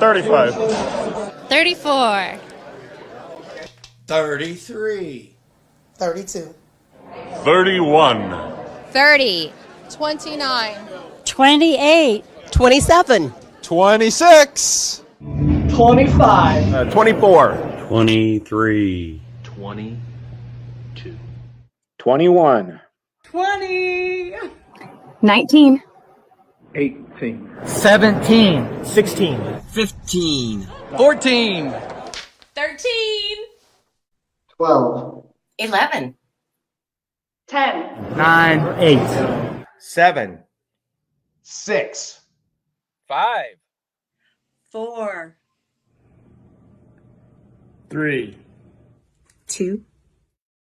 35. 34. 33. 32. 31. 30. 29. 28. 27. 26. 25. 24. 23. 22. 21. 20. 19. 18. 17. 16. 15. 14. 13. 12. 11. 10. 9. 8. 7. 6. 5. 4. 3. 2.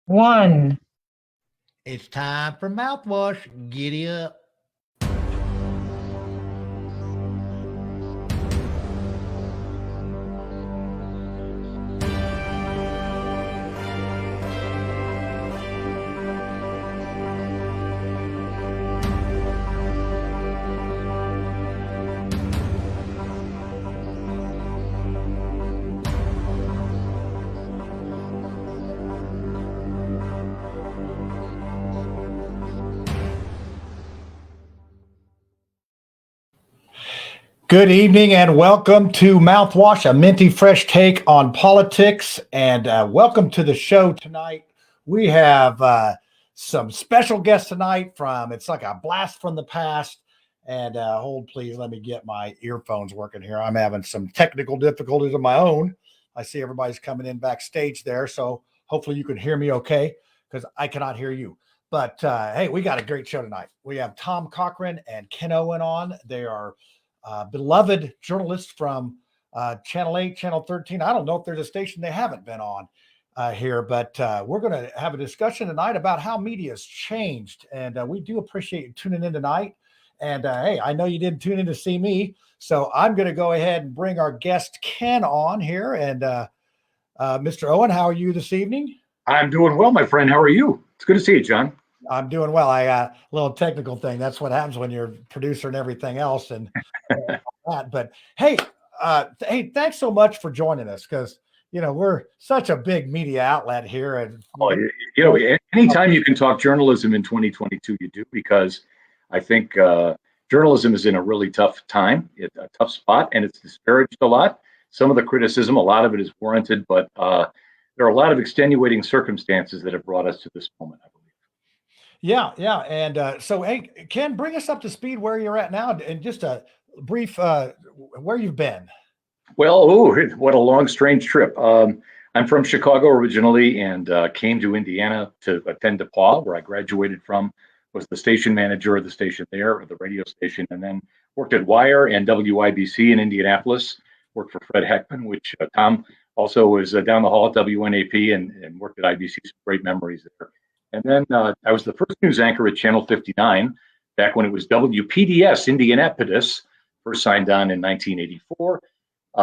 1. It's time for mouthwash. Giddy up. Good evening and welcome to Mouthwash, a minty fresh take on politics. And welcome to the show tonight. We have some special guests tonight it's like a blast from the past. And hold, please, let me get my earphones working here. I'm having some technical difficulties of my own. I see everybody's coming in backstage there. So hopefully you can hear me okay, because I cannot hear you. But hey, we got a great show tonight. We have Tom Cochrun and Ken Owen on. They are beloved journalists from Channel 8, Channel 13. I don't know if there's a station they haven't been on here, but we're going to have a discussion tonight about how media has changed. And we do appreciate you tuning in tonight. And hey, I know you didn't tune in to see me, so I'm going to go ahead and bring our guest Ken on here. And Mr. Owen, how are you this evening? I'm doing well, my friend. How are you? It's good to see you, John. I'm doing well. I got a little technical thing. That's what happens when you're a producer and everything else. And that. But hey, thanks so much for joining us, because we're such a big media outlet here. And anytime you can talk journalism in 2022, you do, because I think journalism is in a really tough time. It's a tough spot, and it's disparaged a lot. Some of the criticism, a lot of it is warranted, but there are a lot of extenuating circumstances that have brought us to this moment, I believe. Yeah. And so, hey, Ken, bring us up to speed where you're at now, and just a brief where you've been. Well, what a long, strange trip. I'm from Chicago originally, and came to Indiana to attend DePaul, where I graduated from, was the station manager of the station there, or the radio station, and then worked at Wire and WIBC in Indianapolis, worked for Fred Heckman, which Tom also was down the hall at WNAP, and worked at IBC, some great memories there. And then I was the first news anchor at Channel 59, back when it was WPDS Indianapolis, first signed on in 1984.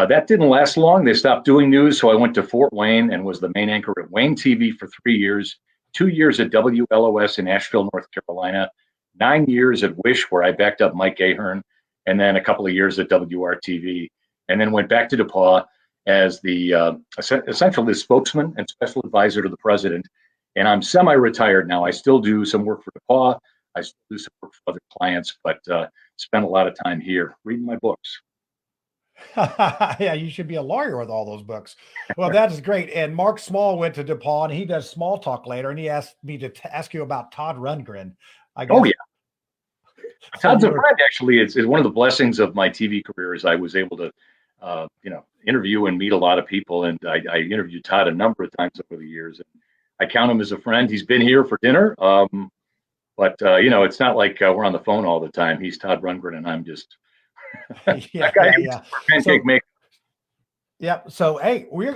That didn't last long. They stopped doing news, so I went to Fort Wayne and was the main anchor at Wayne TV for 3 years, 2 years at WLOS in Asheville, North Carolina, 9 years at Wish, where I backed up Mike Ahern, and then a couple of years at WRTV, and then went back to DePaul as the essentially the spokesman and special advisor to the president. And I'm semi-retired now. I still do some work for DePaul. I still do some work for other clients, but spend a lot of time here reading my books. Yeah, you should be a lawyer with all those books. Well, that is great. And Mark Small went to DePaul, and he does small talk later. And he asked me to ask you about Todd Rundgren. I guess. Oh, yeah. Todd's a friend, actually. It's one of the blessings of my TV career is I was able to, interview and meet a lot of people. And I interviewed Todd a number of times over the years. And I count him as a friend. He's been here for dinner. But it's not like we're on the phone all the time. He's Todd Rundgren, and I'm just pancake maker. Yep. So, hey, we're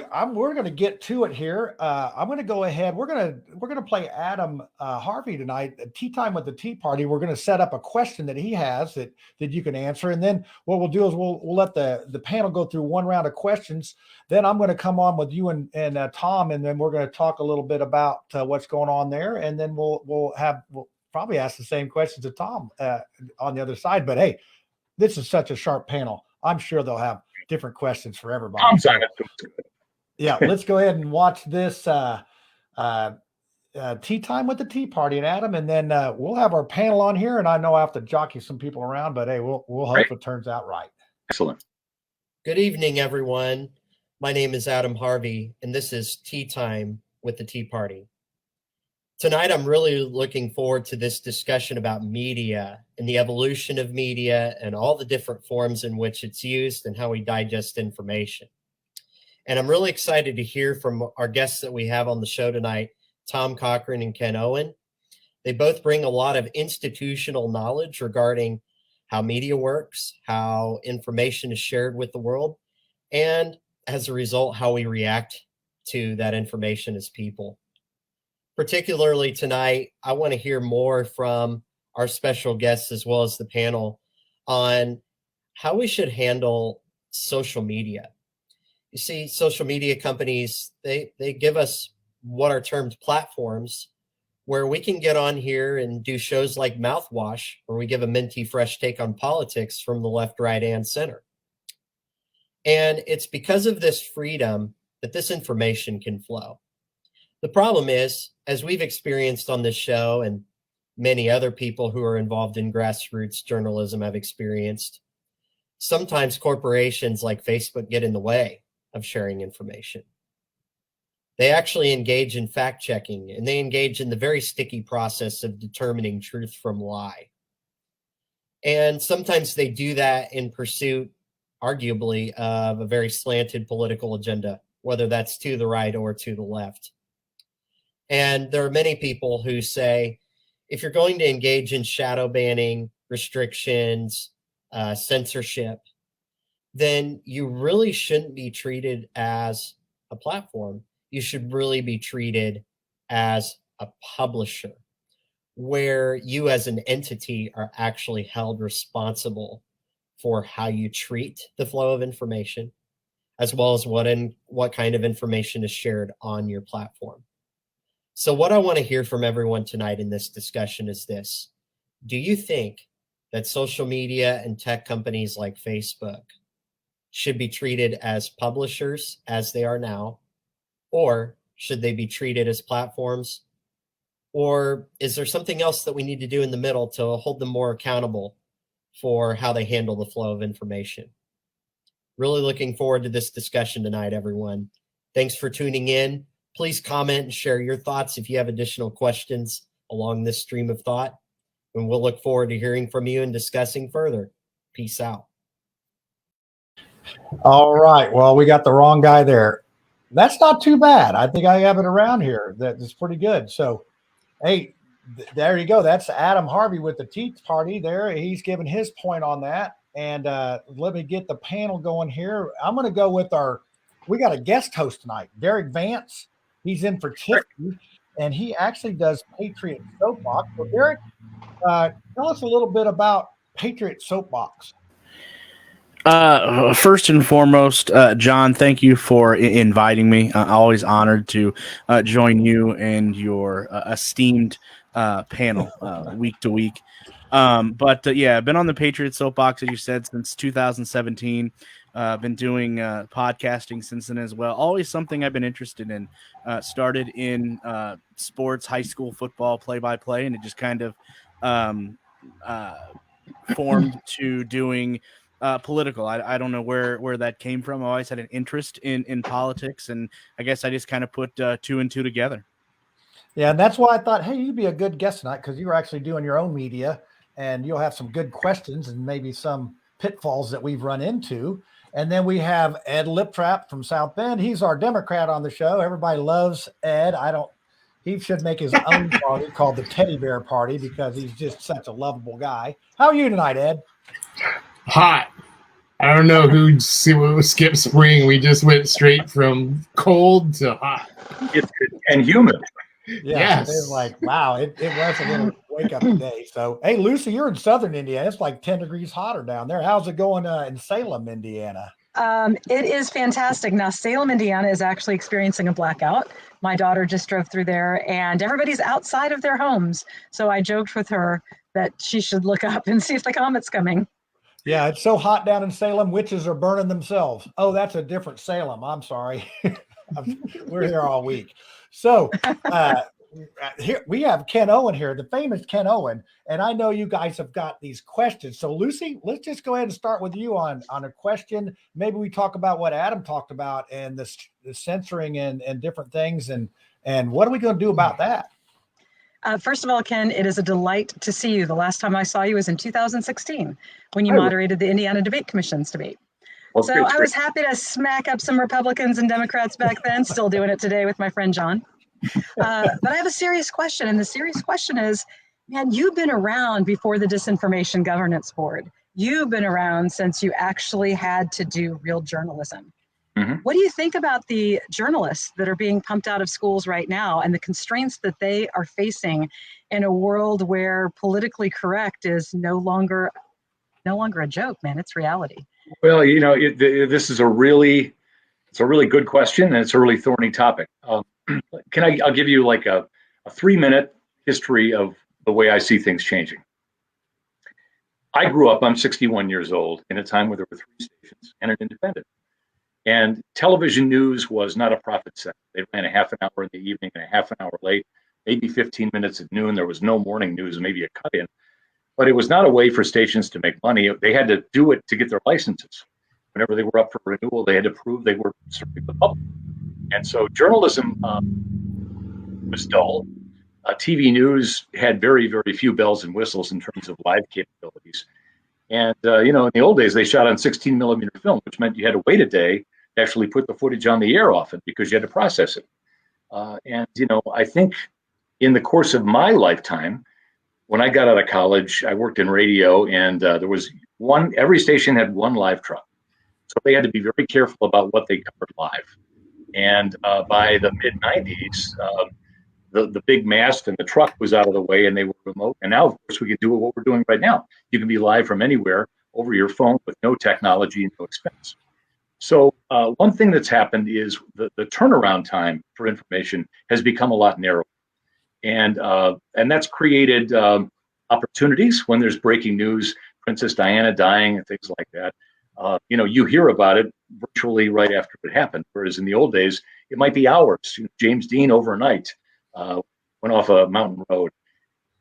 going to get to it here. I'm going to go ahead. We're going to play Adam Harvey tonight. Tea Time with the Tea Party. We're going to set up a question that he has that you can answer, and then what we'll do is we'll let the panel go through one round of questions. Then I'm going to come on with you and Tom, and then we're going to talk a little bit about what's going on there, and then we'll probably ask the same questions to Tom on the other side. But hey, this is such a sharp panel. I'm sure they'll have different questions for everybody. Tom So, Simon. yeah, let's go ahead and watch this tea time with the Tea Party and Adam, and then we'll have our panel on here. And I know I have to jockey some people around, but hey, we'll hope it turns out right. Excellent. Good evening, everyone. My name is Adam Harvey, and this is Tea Time with the Tea Party. Tonight, I'm really looking forward to this discussion about media and the evolution of media and all the different forms in which it's used and how we digest information. And I'm really excited to hear from our guests that we have on the show tonight, Tom Cochrun and Ken Owen. They both bring a lot of institutional knowledge regarding how media works, how information is shared with the world, and as a result, how we react to that information as people. Particularly tonight, I want to hear more from our special guests as well as the panel on how we should handle social media. You see, social media companies, they give us what are termed platforms where we can get on here and do shows like Mouthwash, where we give a minty fresh take on politics from the left, right, and center. And it's because of this freedom that this information can flow. The problem is, as we've experienced on this show and many other people who are involved in grassroots journalism have experienced, sometimes corporations like Facebook get in the way of sharing information. They actually engage in fact checking, and they engage in the very sticky process of determining truth from lie. And sometimes they do that in pursuit, arguably, of a very slanted political agenda, whether that's to the right or to the left. And there are many people who say, if you're going to engage in shadow banning, restrictions, censorship, then you really shouldn't be treated as a platform. You should really be treated as a publisher, where you as an entity are actually held responsible for how you treat the flow of information, as well as what kind of information is shared on your platform. So what I want to hear from everyone tonight in this discussion is this. Do you think that social media and tech companies like Facebook should be treated as publishers as they are now? Or should they be treated as platforms? Or is there something else that we need to do in the middle to hold them more accountable for how they handle the flow of information? Really looking forward to this discussion tonight, everyone. Thanks for tuning in. Please comment and share your thoughts if you have additional questions along this stream of thought. And we'll look forward to hearing from you and discussing further. Peace out. All right. Well, we got the wrong guy there. That's not too bad. I think I have it around here. That's pretty good. So, hey, there you go. That's Adam Harvey with the Tea Party there. He's giving his point on that. And let me get the panel going here. I'm going to go with we got a guest host tonight, Derek Vance. He's in for Tiffany, and he actually does Patriot Soapbox. So, Derek, tell us a little bit about Patriot Soapbox. First and foremost, John, thank you for inviting me. Always honored to join you and your esteemed panel week to week. But I've been on the Patriot Soapbox, as you said, since 2017. Been doing podcasting since then as well. Always something I've been interested in. Started in sports, high school football, play-by-play, and it just kind of formed to doing political. I don't know where that came from. I always had an interest in politics, and I guess I just kind of put two and two together. Yeah, and that's why I thought, hey, you'd be a good guest tonight because you're actually doing your own media, and you'll have some good questions and maybe some pitfalls that we've run into. And then we have Ed Liptrap from South Bend. He's our Democrat on the show. Everybody loves Ed. He should make his own party called the Teddy Bear Party because he's just such a lovable guy. How are you tonight, Ed? Hot. I don't know who skipped spring. We just went straight from cold to hot. And humid. Yeah, yes. It was like, wow, it was a little wake up today. So, hey, Lucy, you're in southern Indiana. It's like 10 degrees hotter down there. How's it going in Salem, Indiana? It is fantastic. Now, Salem, Indiana is actually experiencing a blackout. My daughter just drove through there and everybody's outside of their homes. So I joked with her that she should look up and see if the comet's coming. Yeah, it's so hot down in Salem, witches are burning themselves. Oh, that's a different Salem. I'm sorry. We're here all week. So here we have Ken Owen here, the famous Ken Owen. And I know you guys have got these questions. So Lucy, let's just go ahead and start with you on a question. Maybe we talk about what Adam talked about and the censoring and different things. And what are we going to do about that? First of all, Ken, it is a delight to see you. The last time I saw you was in 2016 when you moderated the Indiana Debate Commission's debate. Well, so I was happy to smack up some Republicans and Democrats back then, still doing it today with my friend John. But I have a serious question, and the serious question is, man, you've been around before the Disinformation Governance Board. You've been around since you actually had to do real journalism. What do you think about the journalists that are being pumped out of schools right now and the constraints that they are facing in a world where politically correct is no longer a joke, man? It's reality. Well, you know, this is a really good question, and it's a really thorny topic. I'll give you like a 3-minute history of the way I see things changing. I grew up, I'm 61 years old, in a time where there were 3 stations and an independent. And television news was not a profit center. They ran a half an hour in the evening and a half an hour late, maybe 15 minutes at noon. There was no morning news, maybe a cut in. But it was not a way for stations to make money. They had to do it to get their licenses. Whenever they were up for renewal, they had to prove they were serving the public. And so journalism was dull. TV news had very, very few bells and whistles in terms of live capabilities. And, you know, in the old days, they shot on 16 millimeter film, which meant you had to wait a day to actually put the footage on the air often because you had to process it. And, you know, I think in the course of my lifetime, when I got out of college, I worked in radio, and there was every station had one live truck. So they had to be very careful about what they covered live. And by the mid 90s, the big mast and the truck was out of the way and they were remote. And now, of course, we can do what we're doing right now. You can be live from anywhere over your phone with no technology and no expense. So one thing that's happened is the turnaround time for information has become a lot narrower. And that's created opportunities when there's breaking news, Princess Diana dying and things like that. You know, you hear about it virtually right after it happened. Whereas in the old days, it might be hours. You know, James Dean overnight went off a mountain road.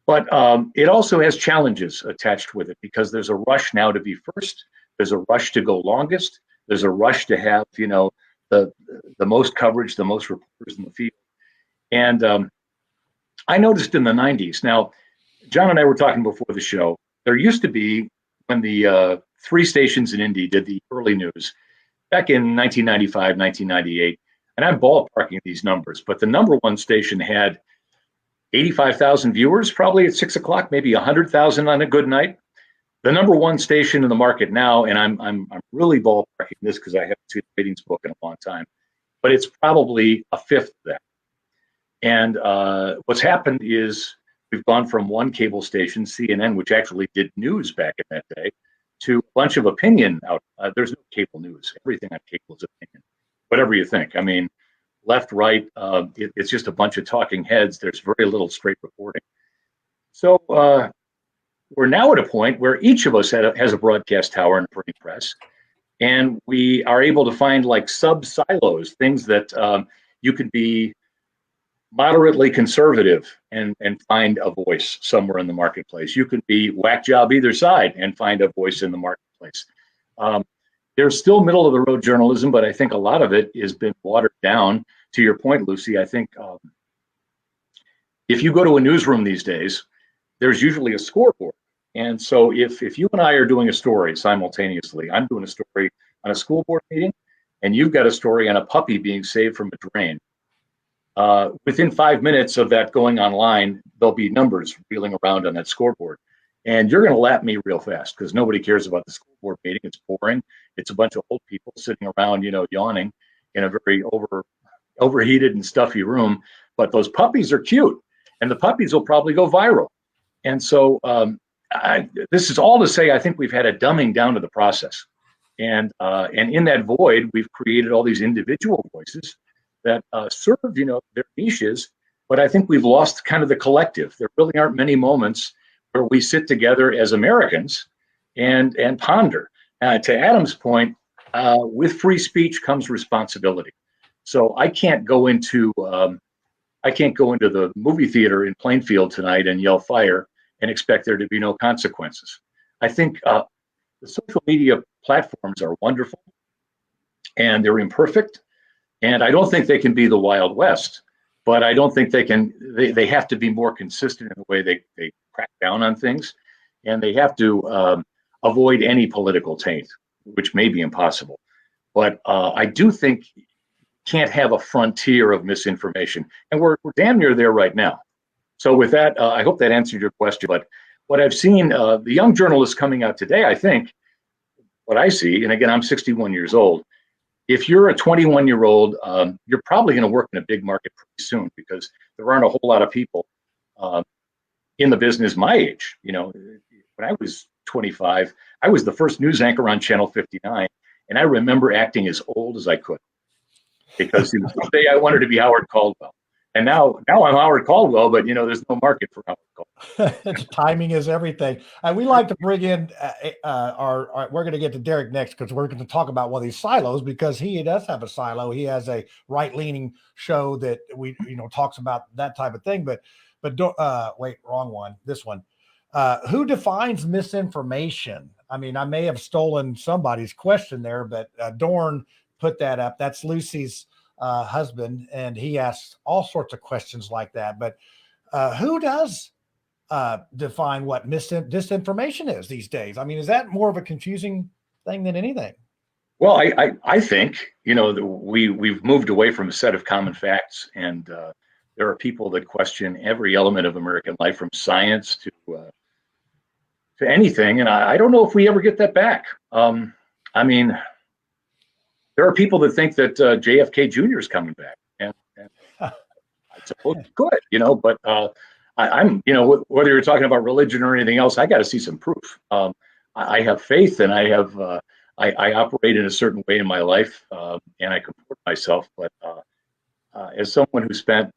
But it also has challenges attached with it because there's a rush now to be first. There's a rush to go longest. There's a rush to have, you know, the most coverage, the most reporters in the field. And I noticed in the 90s, now, John and I were talking before the show, there used to be, when the 3 stations in Indy did the early news, back in 1995, 1998, and I'm ballparking these numbers, but the number 1 station had 85,000 viewers probably at 6 o'clock, maybe 100,000 on a good night. The number 1 station in the market now, and I'm really ballparking this because I haven't seen the ratings book in a long time, but it's probably a fifth of that. And what's happened is we've gone from one cable station, CNN, which actually did news back in that day, to a bunch of opinion out. There's no cable news. Everything on cable is opinion, whatever you think. I mean, left, right, it's just a bunch of talking heads. There's very little straight reporting. So we're now at a point where each of us has a broadcast tower and a printing press, and we are able to find like sub-silos, things that you could be moderately conservative and find a voice somewhere in the marketplace. You could be whack job either side and find a voice in the marketplace. There's still middle of the road journalism, but I think a lot of it has been watered down. To your point, Lucy, I think if you go to a newsroom these days, there's usually a scoreboard. And so if you and I are doing a story simultaneously, I'm doing a story on a school board meeting, and you've got a story on a puppy being saved from a drain. Within 5 minutes of that going online, there'll be numbers reeling around on that scoreboard. And you're going to lap me real fast because nobody cares about the school board meeting. It's boring. It's a bunch of old people sitting around, you know, yawning in a very overheated and stuffy room. But those puppies are cute, and the puppies will probably go viral. And so this is all to say, I think we've had a dumbing down to the process. And in that void, we've created all these individual voices that serve, you know, their niches, but I think we've lost kind of the collective. There really aren't many moments where we sit together as Americans and ponder. To Adam's point, with free speech comes responsibility. So I can't go into the movie theater in Plainfield tonight and yell fire and expect there to be no consequences. I think the social media platforms are wonderful and they're imperfect, and I don't think they can be the Wild West, but I don't think they have to be more consistent in the way they crack down on things, and they have to avoid any political taint, which may be impossible. But I do think you can't have a frontier of misinformation, and we're damn near there right now. So with that, I hope that answered your question. But what I've seen, the young journalists coming out today, I think, what I see, and again, I'm 61 years old, if you're a 21-year-old, you're probably going to work in a big market pretty soon, because there aren't a whole lot of people in the business my age. You know, when I was 25, I was the first news anchor on Channel 59, and I remember acting as old as I could, because the day I wanted to be Howard Caldwell. And now I'm Howard Caldwell, but there's no market for Howard Caldwell. Timing is everything. We like to bring in we're going to get to Derek next, because we're going to talk about one of these silos, because he does have a silo. He has a right-leaning show that we talks about that type of thing. But wait, wrong one. This one. Who defines misinformation? I mean, I may have stolen somebody's question there, but Dorn put that up. That's Lucy's husband, and he asks all sorts of questions like that. But who does define what disinformation is these days? I mean, is that more of a confusing thing than anything? Well, I think we've moved away from a set of common facts, and there are people that question every element of American life, from science to anything, and I don't know if we ever get that back. I mean, there are people that think that JFK Jr. is coming back, and I suppose it could, but I'm, whether you're talking about religion or anything else, I got to see some proof. I have faith, and I have, I operate in a certain way in my life, and I comport myself. But as someone who spent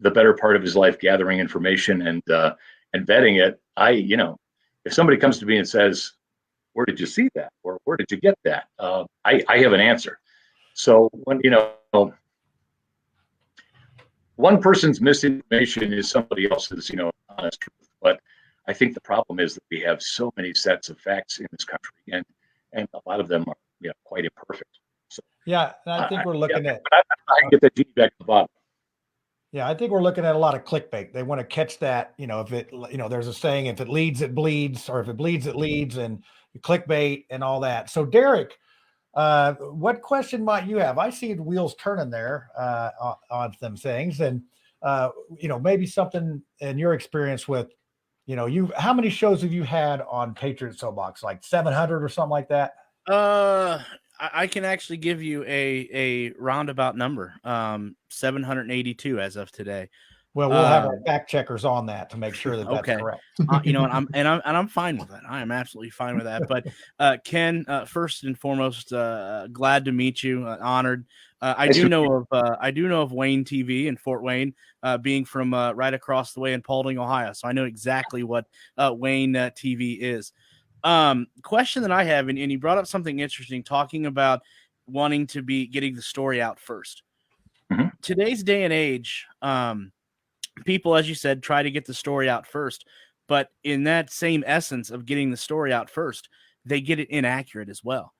the better part of his life gathering information and vetting it, if somebody comes to me and says, "Where did you see that?" or "Where did you get that?" I have an answer. So when one person's misinformation is somebody else's, honest truth. But I think the problem is that we have so many sets of facts in this country, and a lot of them are, quite imperfect. So yeah, I think we're looking at. I get that genie back to the bottom. Yeah, I think we're looking at a lot of clickbait. They want to catch that, if it, there's a saying, if it leads, it bleeds, or if it bleeds, it leads, and clickbait and all that. So Derek, what question might you have? I see the wheels turning there on some things, and maybe something in your experience with, how many shows have you had on Patriot Soapbox? Like 700 or something like that? I can actually give you a roundabout number, 782 as of today. Well, we'll have our fact checkers on that to make sure that that's correct. And I'm fine with that. I am absolutely fine with that. But Ken, first and foremost, glad to meet you. Honored. I do know of Wayne TV in Fort Wayne, being from right across the way in Paulding, Ohio. So I know exactly what Wayne TV is. Question that I have, and you brought up something interesting, talking about wanting to be getting the story out first. Mm-hmm. Today's day and age, people, as you said, try to get the story out first, but in that same essence of getting the story out first, they get it inaccurate as well.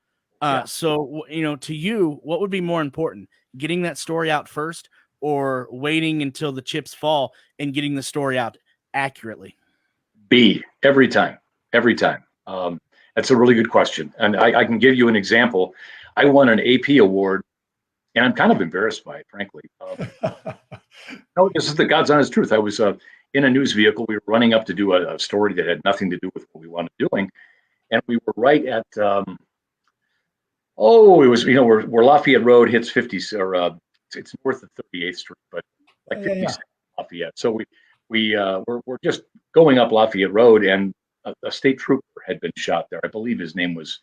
So, to you, what would be more important, getting that story out first or waiting until the chips fall and getting the story out accurately? B, every time. That's a really good question. And I can give you an example. I won an AP award, and I'm kind of embarrassed by it, frankly. No, this is the God's honest truth. I was in a news vehicle. We were running up to do a story that had nothing to do with what we wanted doing. And we were right at, it was, where Lafayette Road hits 50, or it's north of 38th Street, but like 56 Lafayette. So we're just going up Lafayette Road, and a state trooper had been shot there. I believe his name was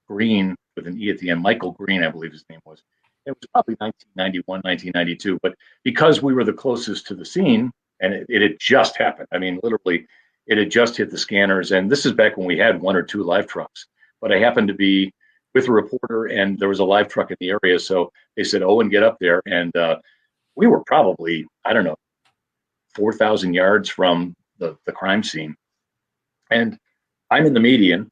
Green, with an E at the end. Michael Green, I believe his name was. It was probably 1991, 1992. But because we were the closest to the scene, and it had just happened. I mean, literally, it had just hit the scanners. And this is back when we had 1 or 2 live trucks. But I happened to be with a reporter, and there was a live truck in the area. So they said, Owen, get up there. And we were probably, I don't know, 4,000 yards from the crime scene. And I'm in the median.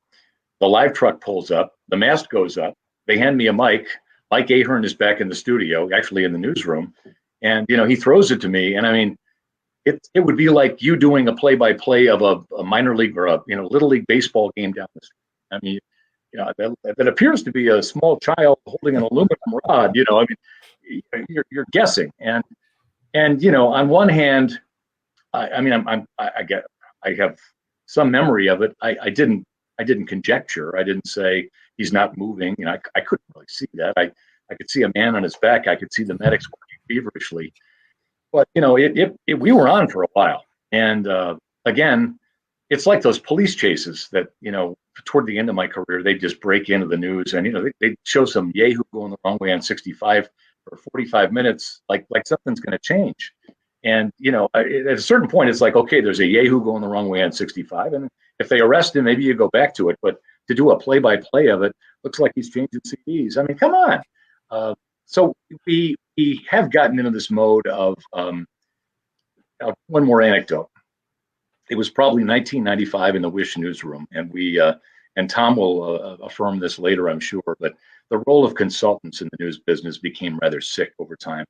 The live truck pulls up. The mast goes up. They hand me a mic. Mike Ahern is back in the studio, actually in the newsroom. And, he throws it to me. And I mean, it would be like you doing a play-by-play of a minor league or a little league baseball game down the street. I mean, that appears to be a small child holding an aluminum rod. I mean, you're guessing. And on one hand, I have some memory of it. I didn't conjecture. I didn't say he's not moving. I couldn't really see that. I could see a man on his back. I could see the medics working feverishly. But we were on for a while. And again, it's like those police chases that toward the end of my career, they just break into the news and they show some yahoo going the wrong way on 65 for 45 minutes, like something's going to change. And at a certain point, it's like, okay, there's a yahoo going the wrong way on 65, and if they arrest him, maybe you go back to it. But to do a play-by-play of it, looks like he's changing CDs. I mean, come on. So we have gotten into this mode of one more anecdote. It was probably 1995 in the Wish newsroom, and and Tom will affirm this later, I'm sure, but the role of consultants in the news business became rather sick over time.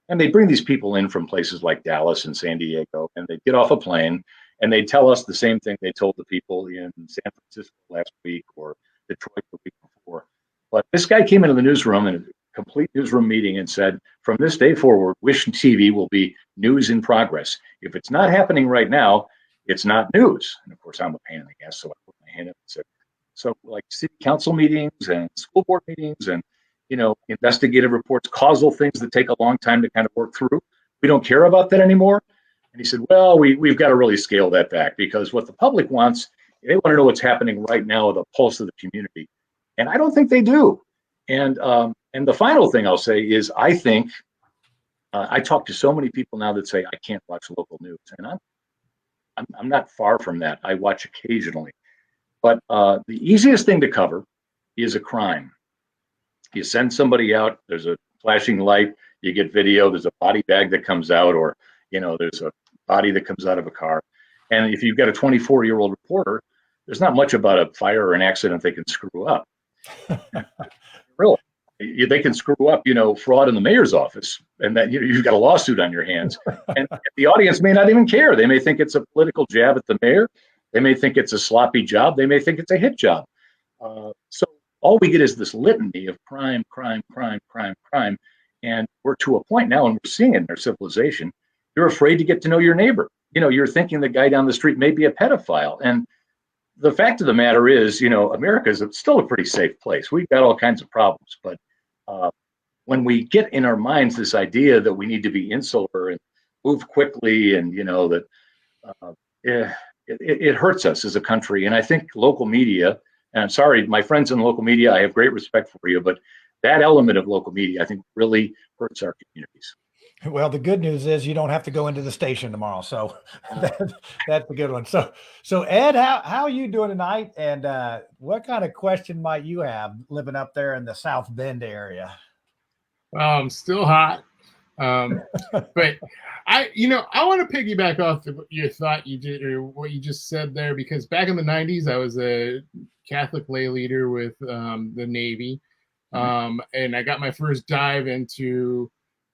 And they bring these people in from places like Dallas and San Diego, and they get off a plane, and they tell us the same thing they told the people in San Francisco last week or Detroit the week before. But this guy came into the newsroom in a complete newsroom meeting and said, from this day forward, Wish TV will be news in progress. If it's not happening right now, it's not news. And of course, I'm a pain in the ass, so I put my hand up and said, so like city council meetings and school board meetings and investigative reports, causal things that take a long time to kind of work through, we don't care about that anymore. And he said, well, we've got to really scale that back, because what the public wants, they want to know what's happening right now with the pulse of the community. And I don't think they do. And the final thing I'll say is, I think I talk to so many people now that say I can't watch local news, and I'm not far from that. I watch occasionally, but the easiest thing to cover is a crime. You send somebody out, there's a flashing light, you get video, there's a body bag that comes out, or there's a body that comes out of a car. And if you've got a 24-year-old reporter, there's not much about a fire or an accident they can screw up. Really, they can screw up, fraud in the mayor's office, and that you've got a lawsuit on your hands. And the audience may not even care. They may think it's a political jab at the mayor. They may think it's a sloppy job. They may think it's a hit job. So all we get is this litany of crime, crime, crime, crime, crime. And we're to a point now, and we're seeing it in our civilization. You're afraid to get to know your neighbor. You're thinking the guy down the street may be a pedophile. And the fact of the matter is, America is still a pretty safe place. We've got all kinds of problems. But when we get in our minds this idea that we need to be insular and move quickly, and, it hurts us as a country. And I think local media, and I'm sorry, my friends in local media, I have great respect for you, but that element of local media, I think, really hurts our communities. Well, the good news is you don't have to go into the station tomorrow, so that's a good one. So Ed, how are you doing tonight, and what kind of question might you have living up there in the South Bend area? Well, I'm still hot, but I want to piggyback off your thought you did, or what you just said there, because back in the 90s, I was a Catholic lay leader with the Navy, and I got my first dive into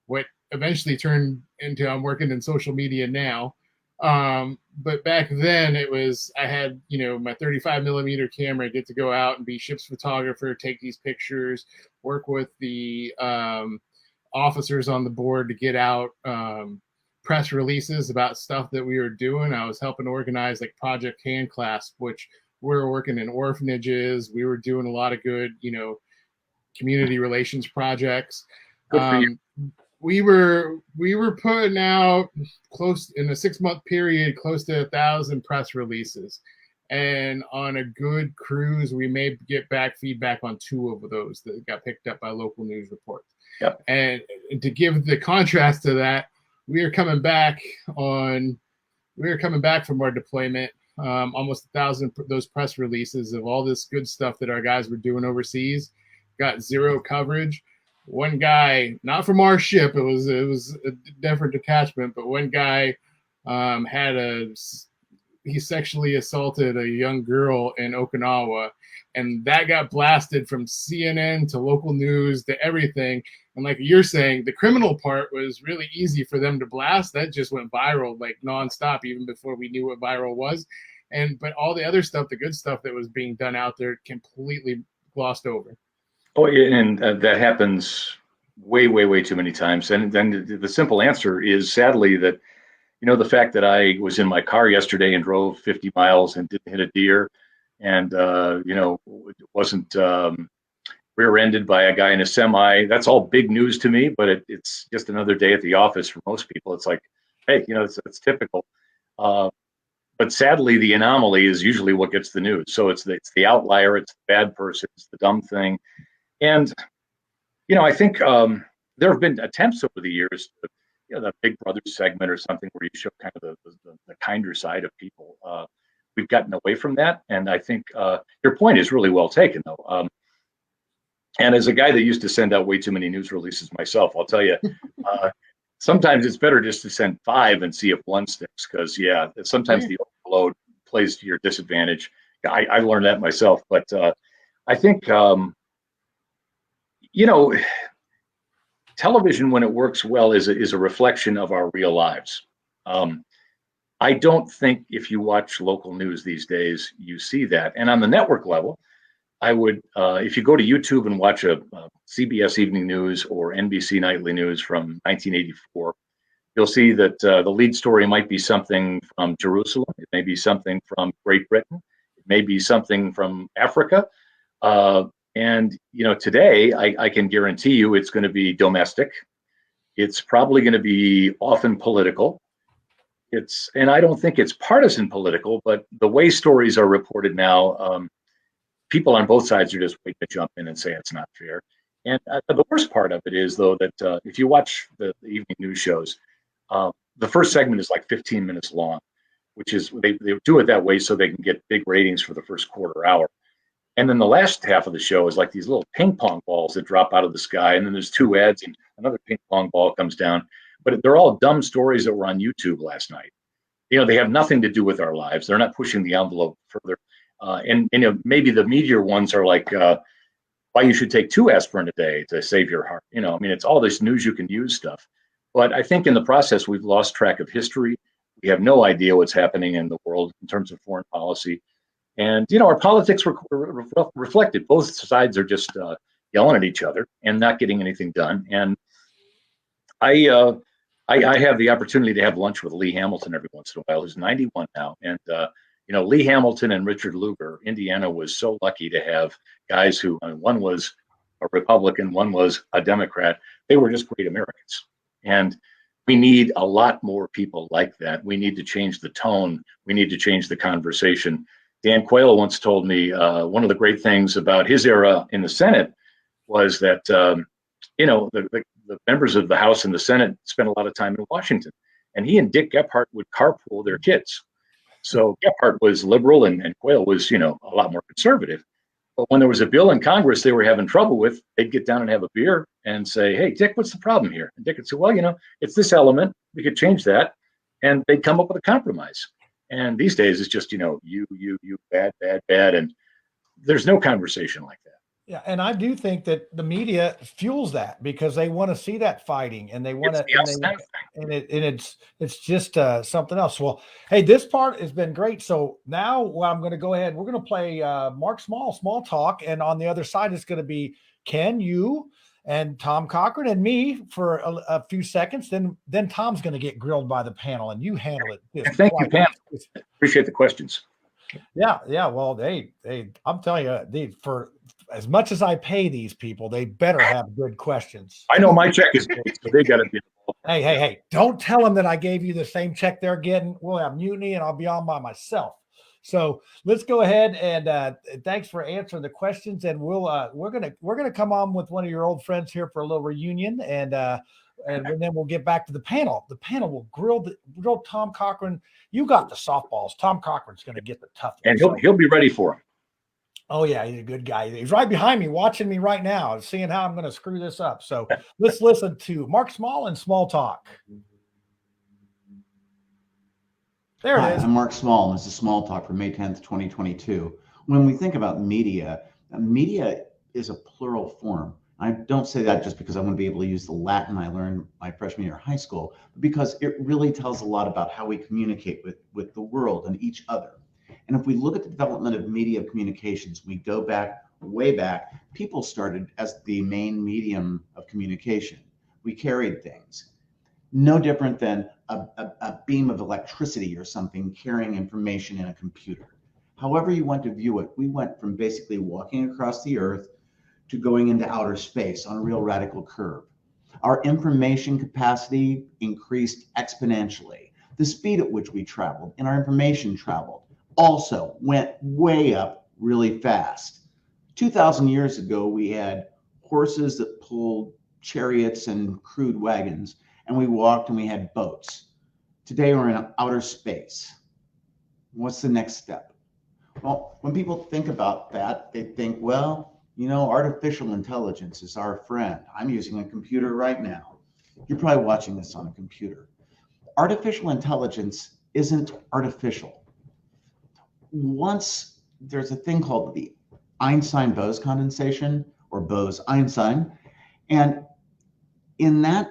what eventually turned into I'm working in social media now. But back then I had, my 35 millimeter camera, get to go out and be ship's photographer, take these pictures, work with the officers on the board to get out press releases about stuff that we were doing. I was helping organize like Project Hand Clasp, which we were working in orphanages. We were doing a lot of good, community relations projects. Good for you. We were putting out close in a 6-month period, close to 1,000 press releases. And on a good cruise, we may get back feedback on 2 of those that got picked up by local news reports. Yep. And to give the contrast to that, we were coming back from our deployment, almost 1,000 those press releases of all this good stuff that our guys were doing overseas, got zero coverage. One guy, not from our ship, it was a different detachment, but one guy he sexually assaulted a young girl in Okinawa, and that got blasted from CNN to local news to everything. And like you're saying, the criminal part was really easy for them to blast. That just went viral like nonstop, even before we knew what viral was. But all the other stuff, the good stuff that was being done out there, completely glossed over. Oh, and that happens way, way, way too many times. And then the simple answer is sadly that, the fact that I was in my car yesterday and drove 50 miles and didn't hit a deer and, wasn't rear-ended by a guy in a semi, that's all big news to me, but it's just another day at the office for most people. It's like, hey, it's typical. But sadly, the anomaly is usually what gets the news. So it's the outlier, it's the bad person, it's the dumb thing. And, I think there have been attempts over the years to, the Big Brother segment or something where you show kind of the kinder side of people. We've gotten away from that. And I think your point is really well taken, though. And as a guy that used to send out way too many news releases myself, I'll tell you, sometimes it's better just to send 5 and see if one sticks. Because, sometimes the overload plays to your disadvantage. I learned that myself. But I think, television, when it works well, is a reflection of our real lives. I don't think if you watch local news these days, you see that. And on the network level, I would, if you go to YouTube and watch a CBS Evening News or NBC Nightly News from 1984, you'll see that the lead story might be something from Jerusalem. It may be something from Great Britain. It may be something from Africa. And, today I can guarantee you it's going to be domestic. It's probably going to be often political. And I don't think it's partisan political, but the way stories are reported now, people on both sides are just waiting to jump in and say it's not fair. And the worst part of it is, though, that if you watch the evening news shows, the first segment is like 15 minutes long, which is they do it that way so they can get big ratings for the first quarter hour. And then the last half of the show is like these little ping pong balls that drop out of the sky. And then there's 2 ads and another ping pong ball comes down. But they're all dumb stories that were on YouTube last night. They have nothing to do with our lives. They're not pushing the envelope further. And maybe the meteor ones are like why you should take 2 aspirin a day to save your heart. It's all this news you can use stuff. But I think in the process, we've lost track of history. We have no idea what's happening in the world in terms of foreign policy. And, our politics reflected. Both sides are just yelling at each other and not getting anything done. And I have the opportunity to have lunch with Lee Hamilton every once in a while, who's 91 now. And, Lee Hamilton and Richard Lugar, Indiana was so lucky to have guys who, one was a Republican, one was a Democrat. They were just great Americans. And we need a lot more people like that. We need to change the tone. We need to change the conversation. Dan Quayle once told me one of the great things about his era in the Senate was that, the members of the House and the Senate spent a lot of time in Washington. And he and Dick Gephardt would carpool their kids. So Gephardt was liberal and Quayle was, a lot more conservative. But when there was a bill in Congress they were having trouble with, they'd get down and have a beer and say, hey, Dick, what's the problem here? And Dick would say, well, it's this element. We could change that. And they'd come up with a compromise. And these days it's just, you, bad, bad, bad. And there's no conversation like that. Yeah, and I do think that the media fuels that because they want to see that fighting and they want to, it's just something else. Well, hey, this part has been great. So now I'm going to go ahead. We're going to play Mark Small Talk, and on the other side is going to be Ken, you, and Tom Cochrun and me for a few seconds. Then Tom's going to get grilled by the panel, and you handle it. Thank you, Pam. Appreciate the questions. Yeah. Well, I'm telling you, for as much as I pay these people, they better have good questions. I know my check is paid, so they got to be involved. Hey, don't tell them that I gave you the same check they're getting. We'll have mutiny and I'll be on by myself. So let's go ahead and thanks for answering the questions. And we're gonna come on with one of your old friends here for a little reunion. And and then we'll get back to the panel. The panel will grill Tom Cochrun. You got the softballs. Tom Cochran's going to get the tough ones. And he'll be ready for him. Oh, yeah, he's a good guy. He's right behind me, watching me right now, seeing how I'm going to screw this up. So let's listen to Mark Small and Small Talk. There it is. I'm Mark Small, and this is Small Talk for May 10th, 2022. When we think about media, media is a plural form. I don't say that just because I want to be able to use the Latin I learned my freshman year of high school, but because it really tells a lot about how we communicate with the world and each other. And if we look at the development of media communications, we go back, way back, people started as the main medium of communication. We carried things. No different than a beam of electricity or something carrying information in a computer. However you want to view it, we went from basically walking across the earth to going into outer space on a real radical curve. Our information capacity increased exponentially. The speed at which we traveled and our information traveled also went way up really fast. 2,000 years ago, we had horses that pulled chariots and crude wagons, and we walked and we had boats. Today, we're in outer space. What's the next step? Well, when people think about that, they think, well, you know, artificial intelligence is our friend. I'm using a computer right now. You're probably watching this on a computer. Artificial intelligence isn't artificial. Once there's a thing called the Einstein-Bose condensation, or Bose-Einstein, and in that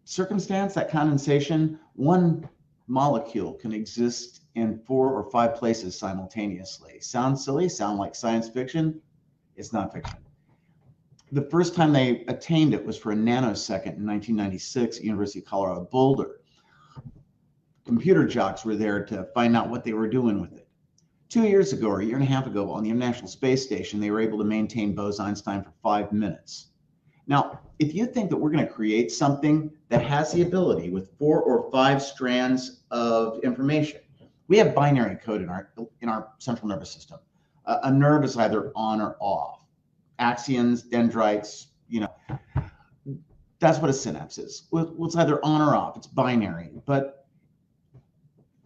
circumstance, that condensation, one molecule can exist in 4 or 5 places simultaneously. Sounds silly, sound like science fiction? It's not fiction. The first time they attained it was for a nanosecond in 1996 at University of Colorado Boulder. Computer jocks were there to find out what they were doing with it. 2 years ago, or a year and a half ago, on the International Space Station, they were able to maintain Bose-Einstein for 5 minutes. Now, if you think that we're going to create something that has the ability with 4 or 5 strands of information, we have binary code in our central nervous system. A nerve is either on or off. Axons, dendrites, you know, that's what a synapse is. Well, it's either on or off. It's binary. But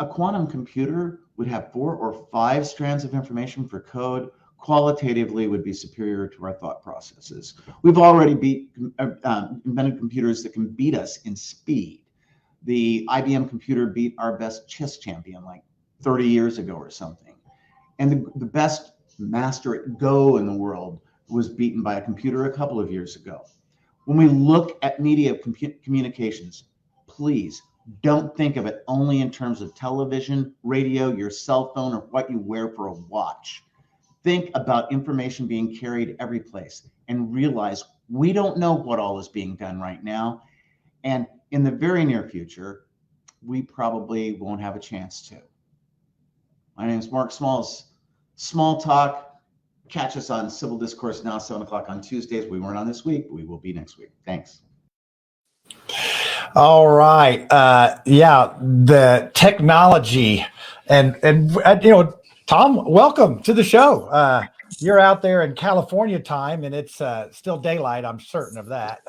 a quantum computer would have 4 or 5 strands of information for code. Qualitatively would be superior to our thought processes. We've already invented computers that can beat us in speed. The IBM computer beat our best chess champion like 30 years ago or something. And the best master at Go in the world was beaten by a computer a couple of years ago. When we look at media communications, please don't think of it only in terms of television, radio, your cell phone, or what you wear for a watch. Think about information being carried every place and realize we don't know what all is being done right now. And in the very near future, we probably won't have a chance to. My name is Mark Smalls. Small Talk. Catch us on Civil Discourse now, 7 o'clock on Tuesdays. We weren't on this week, but we will be next week. Thanks. All right. Yeah, the technology and you know, Tom, welcome to the show. You're out there in California time, and it's still daylight. I'm certain of that.